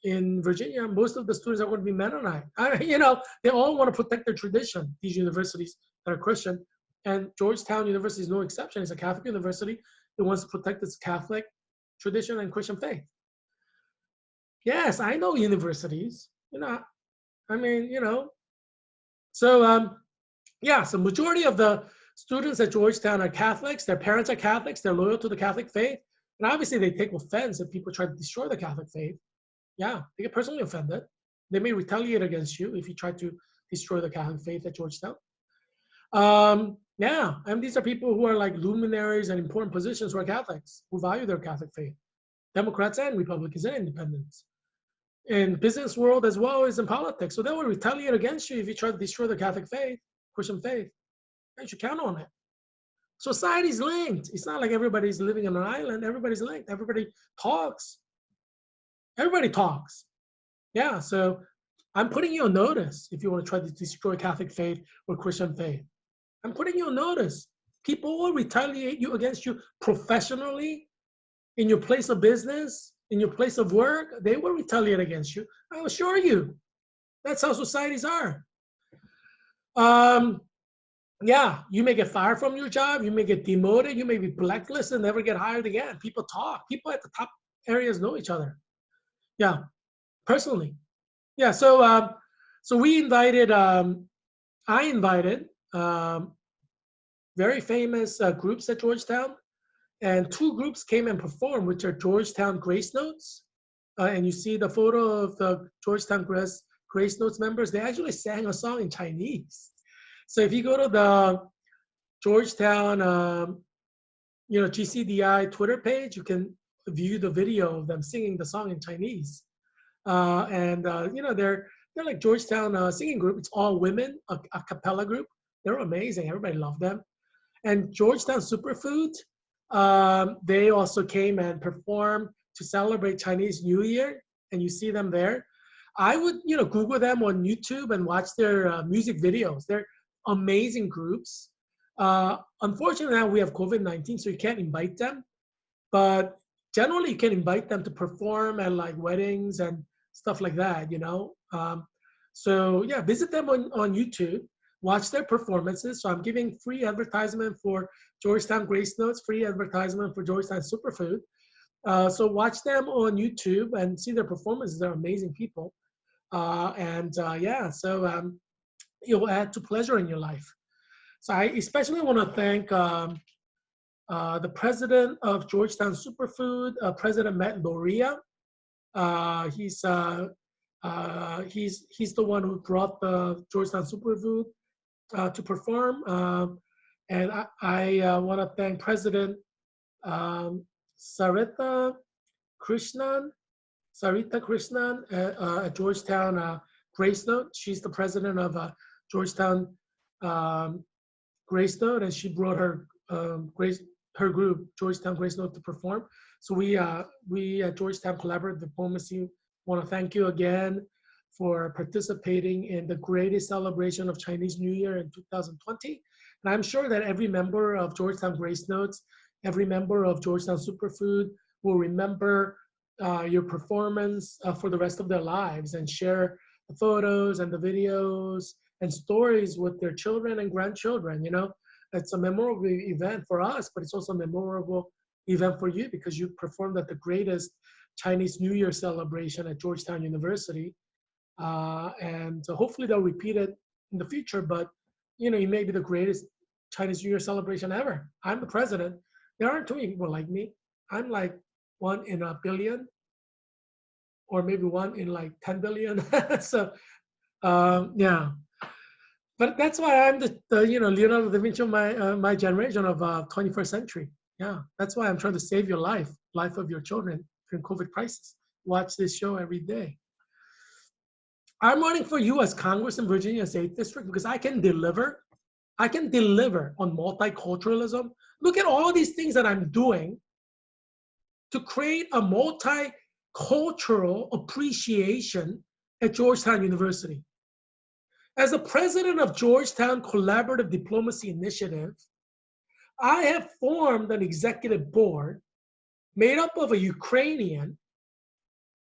in Virginia, most of the students are going to be Mennonite. They all want to protect their tradition, these universities that are Christian. And Georgetown University is no exception. It's a Catholic university. It wants to protect its Catholic tradition and Christian faith. Yes, I know universities. So yeah, so majority of the students at Georgetown are Catholics. Their parents are Catholics. They're loyal to the Catholic faith. And obviously they take offense if people try to destroy the Catholic faith. Yeah, they get personally offended. They may retaliate against you if you try to destroy the Catholic faith at Georgetown. Yeah, and these are people who are like luminaries and important positions who are Catholics, who value their Catholic faith. Democrats and Republicans and independents. In business world as well as in politics. So they will retaliate against you if you try to destroy the Catholic faith, Christian faith. You should count on it. Society's linked. It's not like everybody's living on an island. Everybody's linked. Everybody talks. Everybody talks. Yeah, so I'm putting you on notice if you want to try to destroy Catholic faith or Christian faith. I'm putting you on notice. People will retaliate you against you professionally, in your place of business, in your place of work. They will retaliate against you. I assure you. That's how societies are. Um, yeah, you may get fired from your job. You may get demoted. You may be blacklisted and never get hired again. People talk. People at the top areas know each other. Yeah, personally. Yeah, so we invited, I invited very famous groups at Georgetown, and two groups came and performed, which are Georgetown Grace Notes. And you see the photo of the Georgetown Grace Notes members. They actually sang a song in Chinese. So if you go to the Georgetown, GCDI Twitter page, you can view the video of them singing the song in Chinese. They're like Georgetown singing group. It's all women, a cappella group. They're amazing. Everybody loved them. And Georgetown Superfood, they also came and performed to celebrate Chinese New Year, and you see them there. I would, Google them on YouTube and watch their music videos. They're amazing groups. Unfortunately, now we have COVID-19, so you can't invite them. But generally, you can invite them to perform at like weddings and stuff like that, So yeah, visit them on YouTube, watch their performances. So I'm giving free advertisement for Georgetown Grace Notes, free advertisement for Georgetown Superfood. So watch them on YouTube and see their performances. They're amazing people. It will add to pleasure in your life. So I especially want to thank the president of Georgetown Superfood, President Matt Loria. He's the one who brought the Georgetown Superfood to perform. And I want to thank President Sarita Krishnan at Georgetown Grace Note. She's the president of Georgetown Grace Note, and she brought her group, Georgetown Grace Note, to perform. So we at Georgetown Collaborative Diplomacy want to thank you again for participating in the greatest celebration of Chinese New Year in 2020. And I'm sure that every member of Georgetown Grace Notes, every member of Georgetown Superfood will remember your performance for the rest of their lives and share the photos and the videos and stories with their children and grandchildren. It's a memorable event for us, but it's also a memorable event for you because you performed at the greatest Chinese New Year celebration at Georgetown University. And so hopefully they'll repeat it in the future, but it may be the greatest Chinese New Year celebration ever. I'm the president. There aren't too many people like me. I'm like 1 in a billion, or maybe 1 in like 10 billion. So yeah. But that's why I'm the Leonardo da Vinci of my generation of 21st century. Yeah, that's why I'm trying to save your life of your children during COVID crisis. Watch this show every day. I'm running for U.S. Congress in Virginia's 8th District because I can deliver. I can deliver on multiculturalism. Look at all these things that I'm doing to create a multicultural appreciation at Georgetown University. As the president of Georgetown Collaborative Diplomacy Initiative, I have formed an executive board made up of a Ukrainian,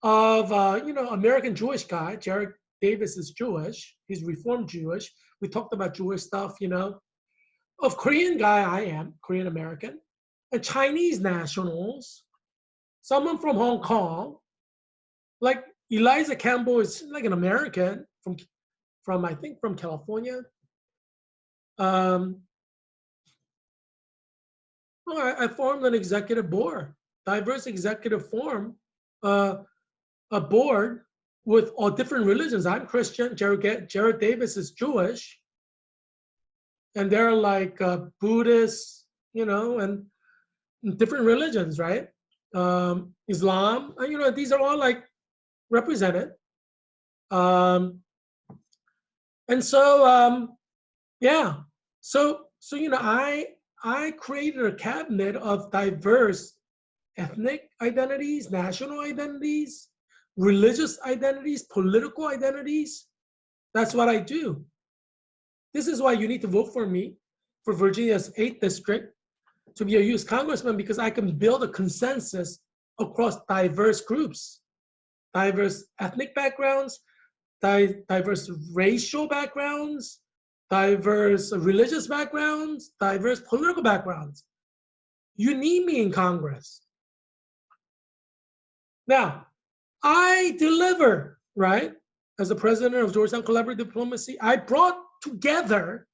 of American Jewish guy. Jared Davis is Jewish. He's Reformed Jewish. We talked about Jewish stuff, Of Korean guy, I am Korean American, and Chinese nationals, someone from Hong Kong, like Eliza Campbell is like an American from I think from California. I formed an executive board, diverse executive forum, a board with all different religions. I'm Christian. Jared Davis is Jewish, and they're like Buddhists, you know, and different religions, right? Islam, you know, these are all like represented. Um, and so, yeah, so you know, I created a cabinet of diverse ethnic identities, national identities, religious identities, political identities. That's what I do. This is why you need to vote for me for Virginia's 8th district to be a U.S. congressman, because I can build a consensus across diverse groups, diverse ethnic backgrounds, diverse racial backgrounds, diverse religious backgrounds, diverse political backgrounds. You need me in Congress. Now, I deliver, right? As the president of Georgetown Collaborative Diplomacy, I brought together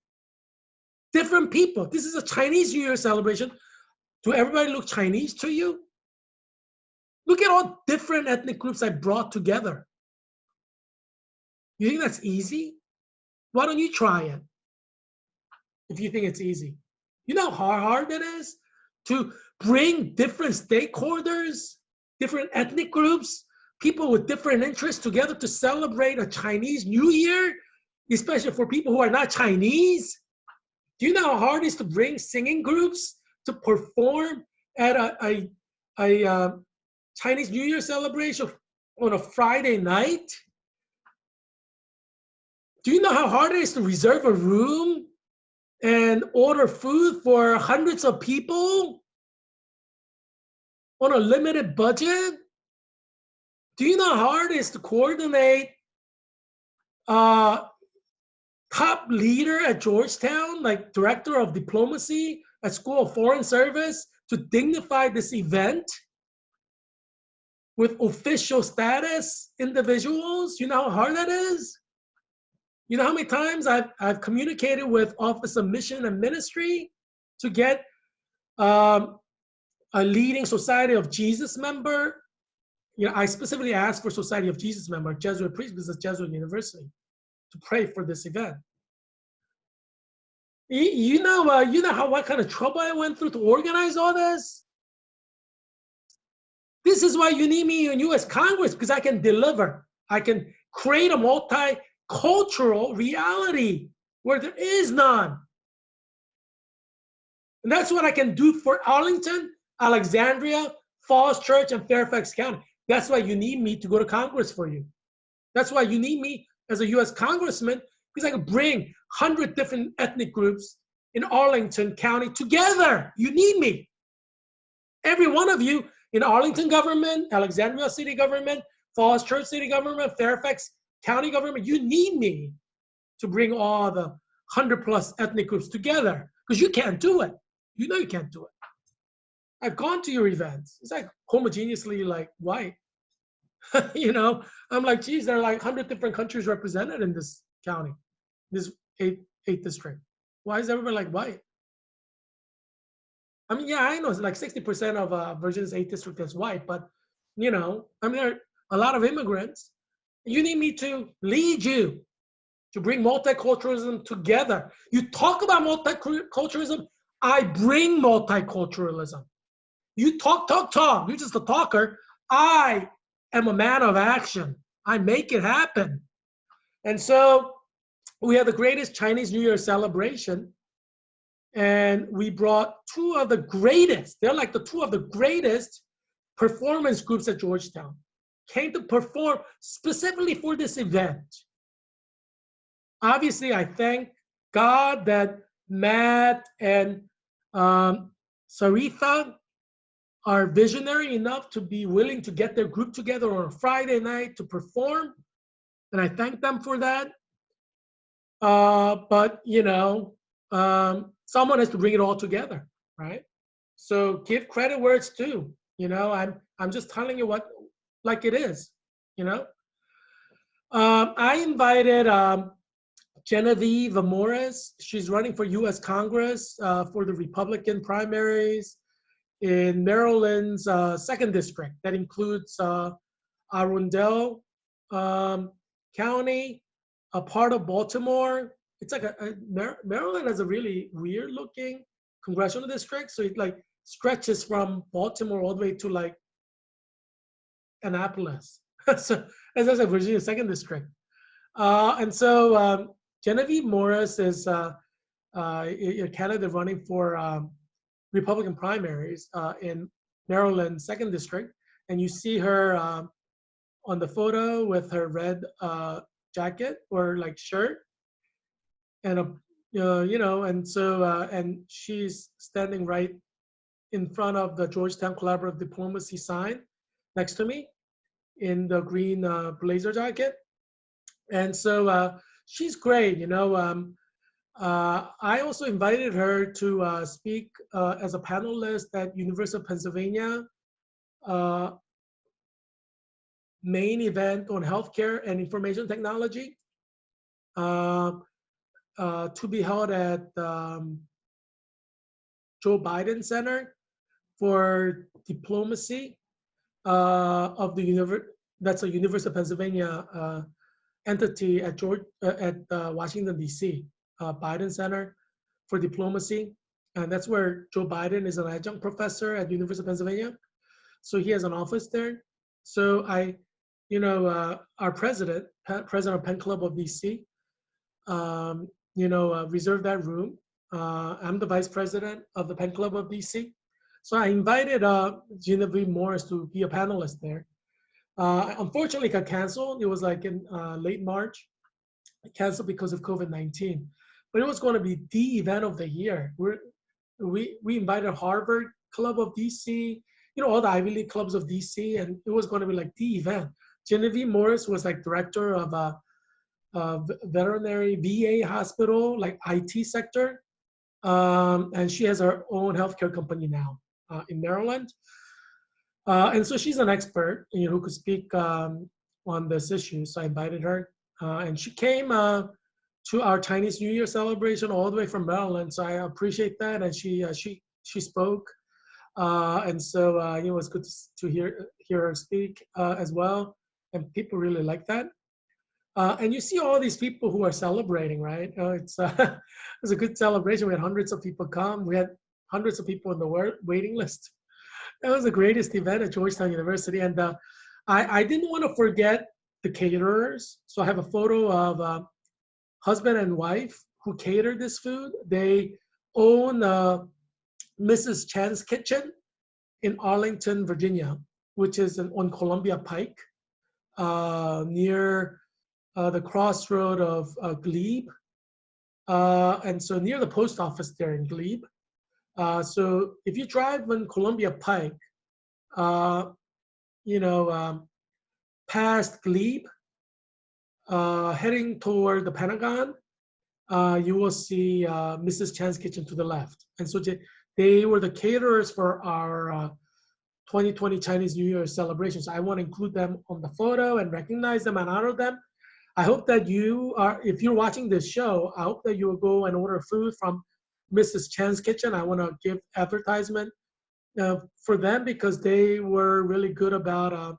different people. This is a Chinese New Year celebration. Do everybody look Chinese to you? Look at all different ethnic groups I brought together. You think that's easy? Why don't you try it if you think it's easy? You know how hard it is to bring different stakeholders, different ethnic groups, people with different interests together to celebrate a Chinese New Year, especially for people who are not Chinese? Do you know how hard it is to bring singing groups to perform at a Chinese New Year celebration on a Friday night? Do you know how hard it is to reserve a room and order food for hundreds of people on a limited budget? Do you know how hard it is to coordinate top leader at Georgetown, like director of diplomacy at School of Foreign Service, to dignify this event with official status individuals? You know how hard that is? You know how many times I've communicated with Office of Mission and Ministry to get a leading Society of Jesus member? You know, I specifically asked for Society of Jesus member, Jesuit priest, because it's Jesuit University, to pray for this event. You know what kind of trouble I went through to organize all this? This is why you need me in U.S. Congress, because I can deliver. I can create a multicultural reality where there is none. And that's what I can do for Arlington, Alexandria, Falls Church, and Fairfax County. That's why you need me to go to Congress for you. That's why you need me as a U.S. congressman, because I can bring 100 different ethnic groups in Arlington County together. You need me. Every one of you in Arlington government, Alexandria city government, Falls Church city government, Fairfax County government, you need me to bring all the 100 plus ethnic groups together, because you can't do it. You know you can't do it. I've gone to your events. It's like homogeneously like white. You know, I'm like, geez, there are like 100 different countries represented in this county, this eighth district. Why is everybody like white? I mean, yeah, I know it's like 60% of Virginia's 8th district is white, but you know, I mean, there are a lot of immigrants. You need me to lead you to bring multiculturalism together. You talk about multiculturalism, I bring multiculturalism. You talk. You're just a talker. I am a man of action. I make it happen. And so we had the greatest Chinese New Year celebration. And we brought two of the greatest, they're like the two of the greatest performance groups at Georgetown, came to perform specifically for this event. Obviously, I thank God that Matt and Saritha are visionary enough to be willing to get their group together on a Friday night to perform. And I thank them for that. But, you know, someone has to bring it all together, right? So give credit where it's due. You know, I'm just telling you what, like it is, you know. I invited Genevieve Amores. She's running for U.S. Congress for the Republican primaries in Maryland's 2nd district. That includes Arundel County, a part of Baltimore, it's like Maryland has a really weird looking congressional district. So it like stretches from Baltimore all the way to like Annapolis. So that's like Virginia second district. And so Genevieve Morris is a candidate running for Republican primaries in Maryland second district. And you see her on the photo with her red jacket or like shirt and a and so and she's standing right in front of the Georgetown Collaborative Diplomacy sign next to me in the green blazer jacket. And so she's great. I also invited her to speak as a panelist at University of Pennsylvania uh, main event on healthcare and information technology uh, to be held at Joe Biden Center for Diplomacy of the that's a University of Pennsylvania entity at Washington D.C. Biden Center for Diplomacy, and that's where Joe Biden is an adjunct professor at University of Pennsylvania. So he has an office there. So our president of Pen Club of DC, reserved that room. I'm the vice president of the Pen Club of DC. So I invited Genevieve Morris to be a panelist there. Unfortunately, it got canceled. It was like in late March, canceled because of COVID-19. But it was going to be the event of the year. We invited Harvard Club of DC, all the Ivy League clubs of DC, and it was going to be like the event. Genevieve Morris was like director of a veterinary VA hospital, like IT sector, and she has her own healthcare company now in Maryland. And so she's an expert, who could speak on this issue. So I invited her, and she came to our Chinese New Year celebration all the way from Maryland. So I appreciate that, and she spoke, and so it was good to hear her speak as well, and people really like that. And you see all these people who are celebrating, right? It's it was a good celebration. We had hundreds of people come. We had hundreds of people on the waiting list. That was the greatest event at Georgetown University. And I didn't want to forget the caterers. So I have a photo of husband and wife who catered this food. They own Mrs. Chan's Kitchen in Arlington, Virginia, which is on Columbia Pike, near the crossroad of Glebe. And so near the post office there in Glebe. So if you drive on Columbia Pike, past Glebe, heading toward the Pentagon, you will see Mrs. Chan's Kitchen to the left. And so they were the caterers for our 2020 Chinese New Year celebration. So I want to include them on the photo and recognize them and honor them. I hope that if you're watching this show, I hope that you will go and order food from Mrs. Chan's Kitchen. I want to give advertisement for them because they were really good about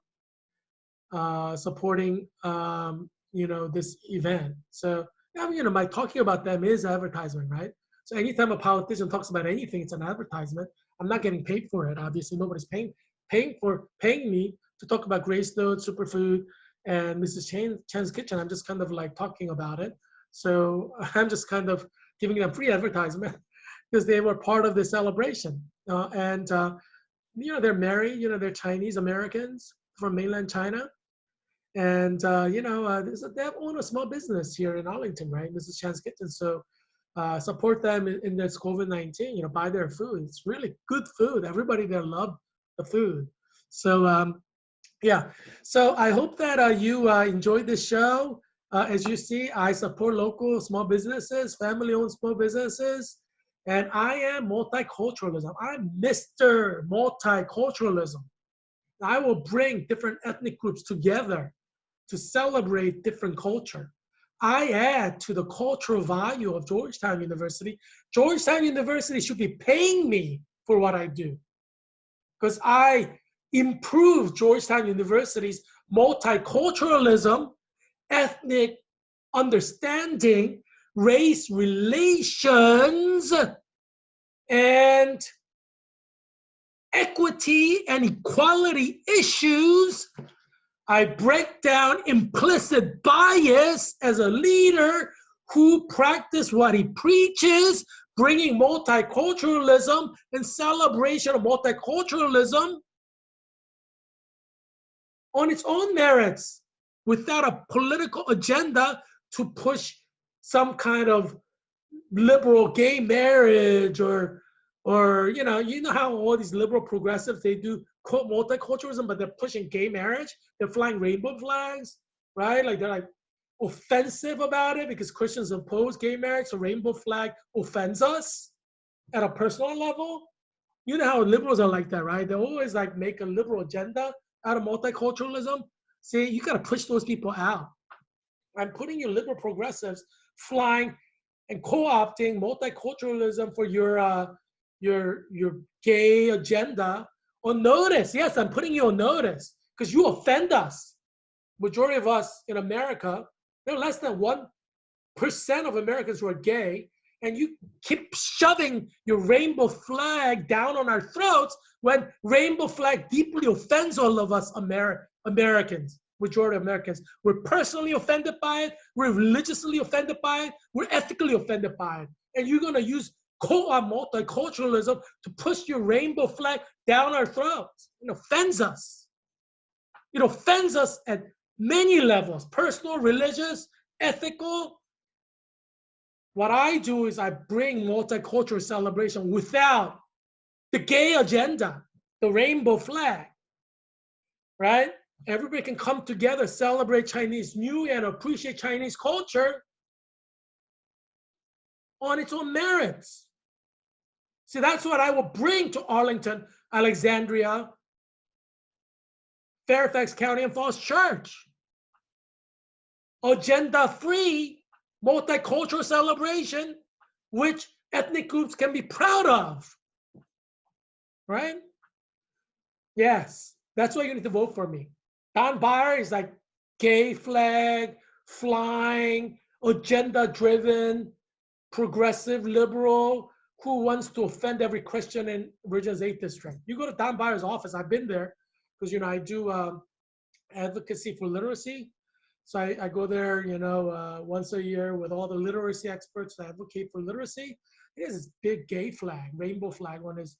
supporting, this event. So, my talking about them is advertisement, right? So anytime a politician talks about anything, it's an advertisement. I'm not getting paid for it. Obviously, nobody's paying me to talk about Grace Note, Superfood, and Mrs. Chan's Kitchen. I'm just kind of like talking about it. So I'm just kind of giving them free advertisement because they were part of the celebration. They're married, they're Chinese Americans from mainland China. And, they own a small business here in Arlington, right? Mrs. Chan's Kitchen. So support them in this COVID-19, buy their food. It's really good food. Everybody there loved the food. So, yeah. So I hope that you enjoyed this show. As you see, I support local small businesses, family-owned small businesses. And I am multiculturalism. I'm Mr. Multiculturalism. I will bring different ethnic groups together to celebrate different culture. I add to the cultural value of Georgetown University. Georgetown University should be paying me for what I do because I improve Georgetown University's multiculturalism, ethnic understanding race relations and equity and equality issues. I break down implicit bias as a leader who practices what he preaches, bringing multiculturalism and celebration of multiculturalism on its own merits without a political agenda to push some kind of liberal gay marriage or you know how all these liberal progressives, they do quote multiculturalism, but they're pushing gay marriage. They're flying rainbow flags, right? Like they're like offensive about it because Christians oppose gay marriage. So rainbow flag offends us at a personal level. You know how liberals are like that, right? They always like make a liberal agenda out of multiculturalism. See, you got to push those people out. I'm putting you liberal progressives flying and co-opting multiculturalism for your gay agenda on notice. Yes, I'm putting you on notice because you offend us. Majority of us in America, there are less than 1% of Americans who are gay, and you keep shoving your rainbow flag down on our throats when rainbow flag deeply offends all of us Americans. Majority of Americans. We're personally offended by it. We're religiously offended by it. We're ethically offended by it. And you're going to use co-op multiculturalism to push your rainbow flag down our throats. It offends us. It offends us at many levels, personal, religious, ethical. What I do is I bring multicultural celebration without the gay agenda, the rainbow flag, right? Everybody can come together, celebrate Chinese New Year, and appreciate Chinese culture on its own merits. See, that's what I will bring to Arlington, Alexandria, Fairfax County, and Falls Church. Agenda-free, multicultural celebration, which ethnic groups can be proud of, right? Yes, that's why you need to vote for me. Don Bayer is like gay flag, flying, agenda-driven, progressive liberal who wants to offend every Christian in Virginia's 8th District. You go to Don Bayer's office. I've been there because, you know, I do advocacy for literacy. So I go there, you know, once a year with all the literacy experts to advocate for literacy. He has this big gay flag, rainbow flag on his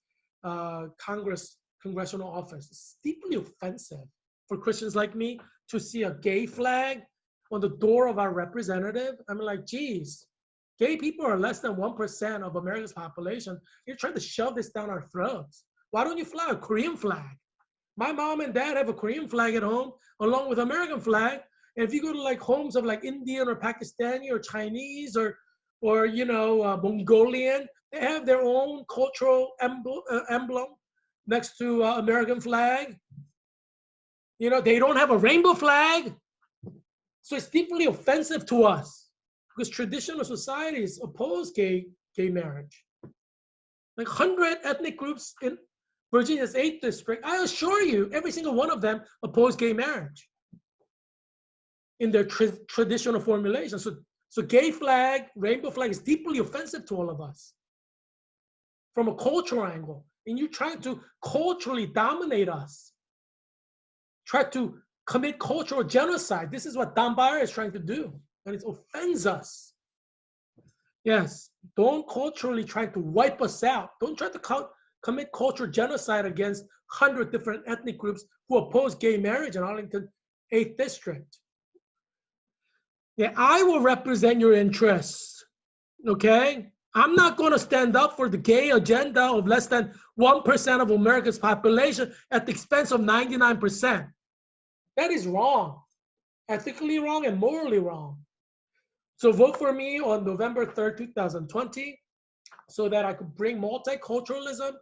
congressional office. It's deeply offensive for Christians like me to see a gay flag on the door of our representative. I'm like, geez, gay people are less than 1% of America's population. You're trying to shove this down our throats. Why don't you fly a Korean flag? My mom and dad have a Korean flag at home along with American flag. And if you go to like homes of like Indian or Pakistani or Chinese or you know, Mongolian, they have their own cultural emblem next to American flag. You know, they don't have a rainbow flag. So it's deeply offensive to us because traditional societies oppose gay marriage. Like 100 ethnic groups in Virginia's 8th District, I assure you, every single one of them oppose gay marriage in their traditional formulation. So gay flag, rainbow flag is deeply offensive to all of us from a cultural angle. And you're trying to culturally dominate us, try to commit cultural genocide. This is what Don Bayer is trying to do, and it offends us. Yes, don't culturally try to wipe us out. Don't try to commit cultural genocide against 100 different ethnic groups who oppose gay marriage in Arlington 8th District. Yeah, I will represent your interests, okay? I'm not going to stand up for the gay agenda of less than 1% of America's population at the expense of 99%. That is wrong, ethically wrong and morally wrong. So vote for me on November 3rd, 2020, so that I could bring multiculturalism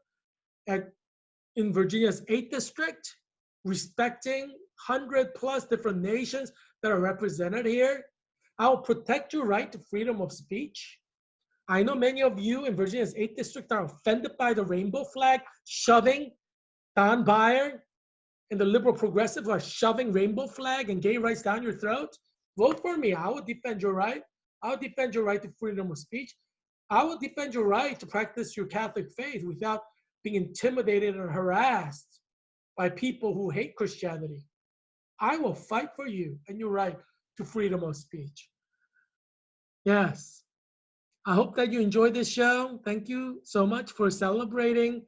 in Virginia's 8th District, respecting 100+ different nations that are represented here. I will protect your right to freedom of speech. I know many of you in Virginia's 8th District are offended by the rainbow flag, shoving Don Bayer and the liberal progressives are shoving rainbow flag and gay rights down your throat. Vote for me. I will defend your right. I'll defend your right to freedom of speech. I will defend your right to practice your Catholic faith without being intimidated or harassed by people who hate Christianity. I will fight for you and your right to freedom of speech. Yes. I hope that you enjoyed this show. Thank you so much for celebrating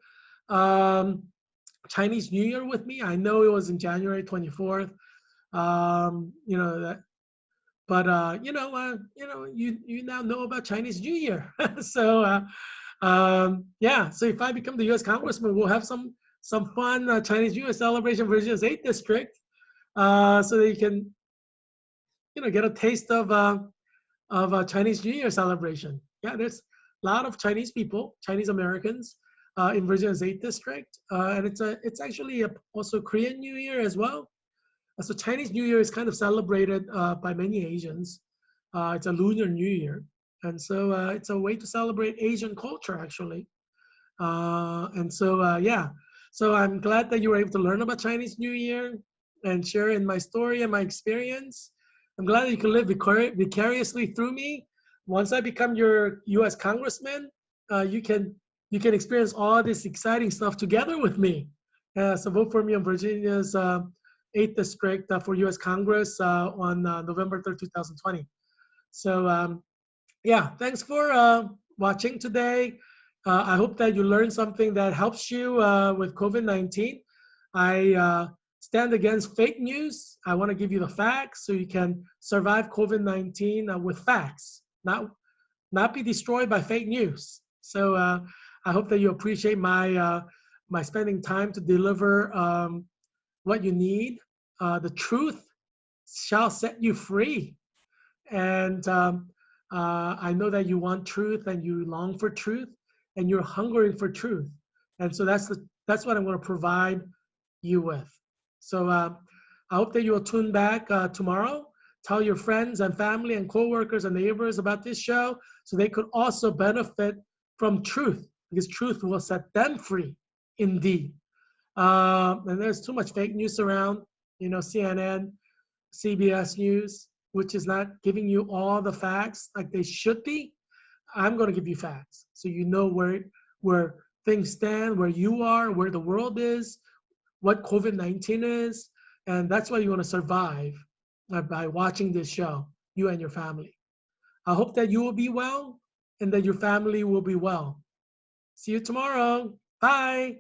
um, Chinese New Year with me. I know it was in January 24th. You know that, but you now know about Chinese New Year. So yeah. So if I become the U.S. Congressman, we'll have some fun Chinese New Year celebration for Virginia's 8th district, so that you can get a taste of a Chinese New Year celebration. Yeah, there's a lot of Chinese people, Chinese Americans, in Virginia's 8th district, and it's actually also Korean New Year as well. So Chinese New Year is kind of celebrated by many Asians. It's a Lunar New Year, and so it's a way to celebrate Asian culture actually. And so yeah, so I'm glad that you were able to learn about Chinese New Year and share in my story and my experience. I'm glad that you can live vicariously through me. Once I become your U.S. Congressman, you can experience all this exciting stuff together with me. So vote for me on Virginia's 8th district for U.S. Congress on November 3rd, 2020. So yeah, thanks for watching today. I hope that you learned something that helps you with COVID-19. I stand against fake news. I want to give you the facts so you can survive COVID-19 with facts, not be destroyed by fake news. So I hope that you appreciate my spending time to deliver what you need. The truth shall set you free. And I know that you want truth and you long for truth and you're hungering for truth. And so that's what I'm going to provide you with. So I hope that you will tune back tomorrow. Tell your friends and family and coworkers and neighbors about this show so they could also benefit from truth, because truth will set them free indeed. And there's too much fake news around, CNN, CBS News, which is not giving you all the facts like they should be. I'm going to give you facts so you know where things stand, where you are, where the world is, what COVID-19 is, and that's why you want to survive by watching this show, you and your family. I hope that you will be well and that your family will be well. See you tomorrow. Bye.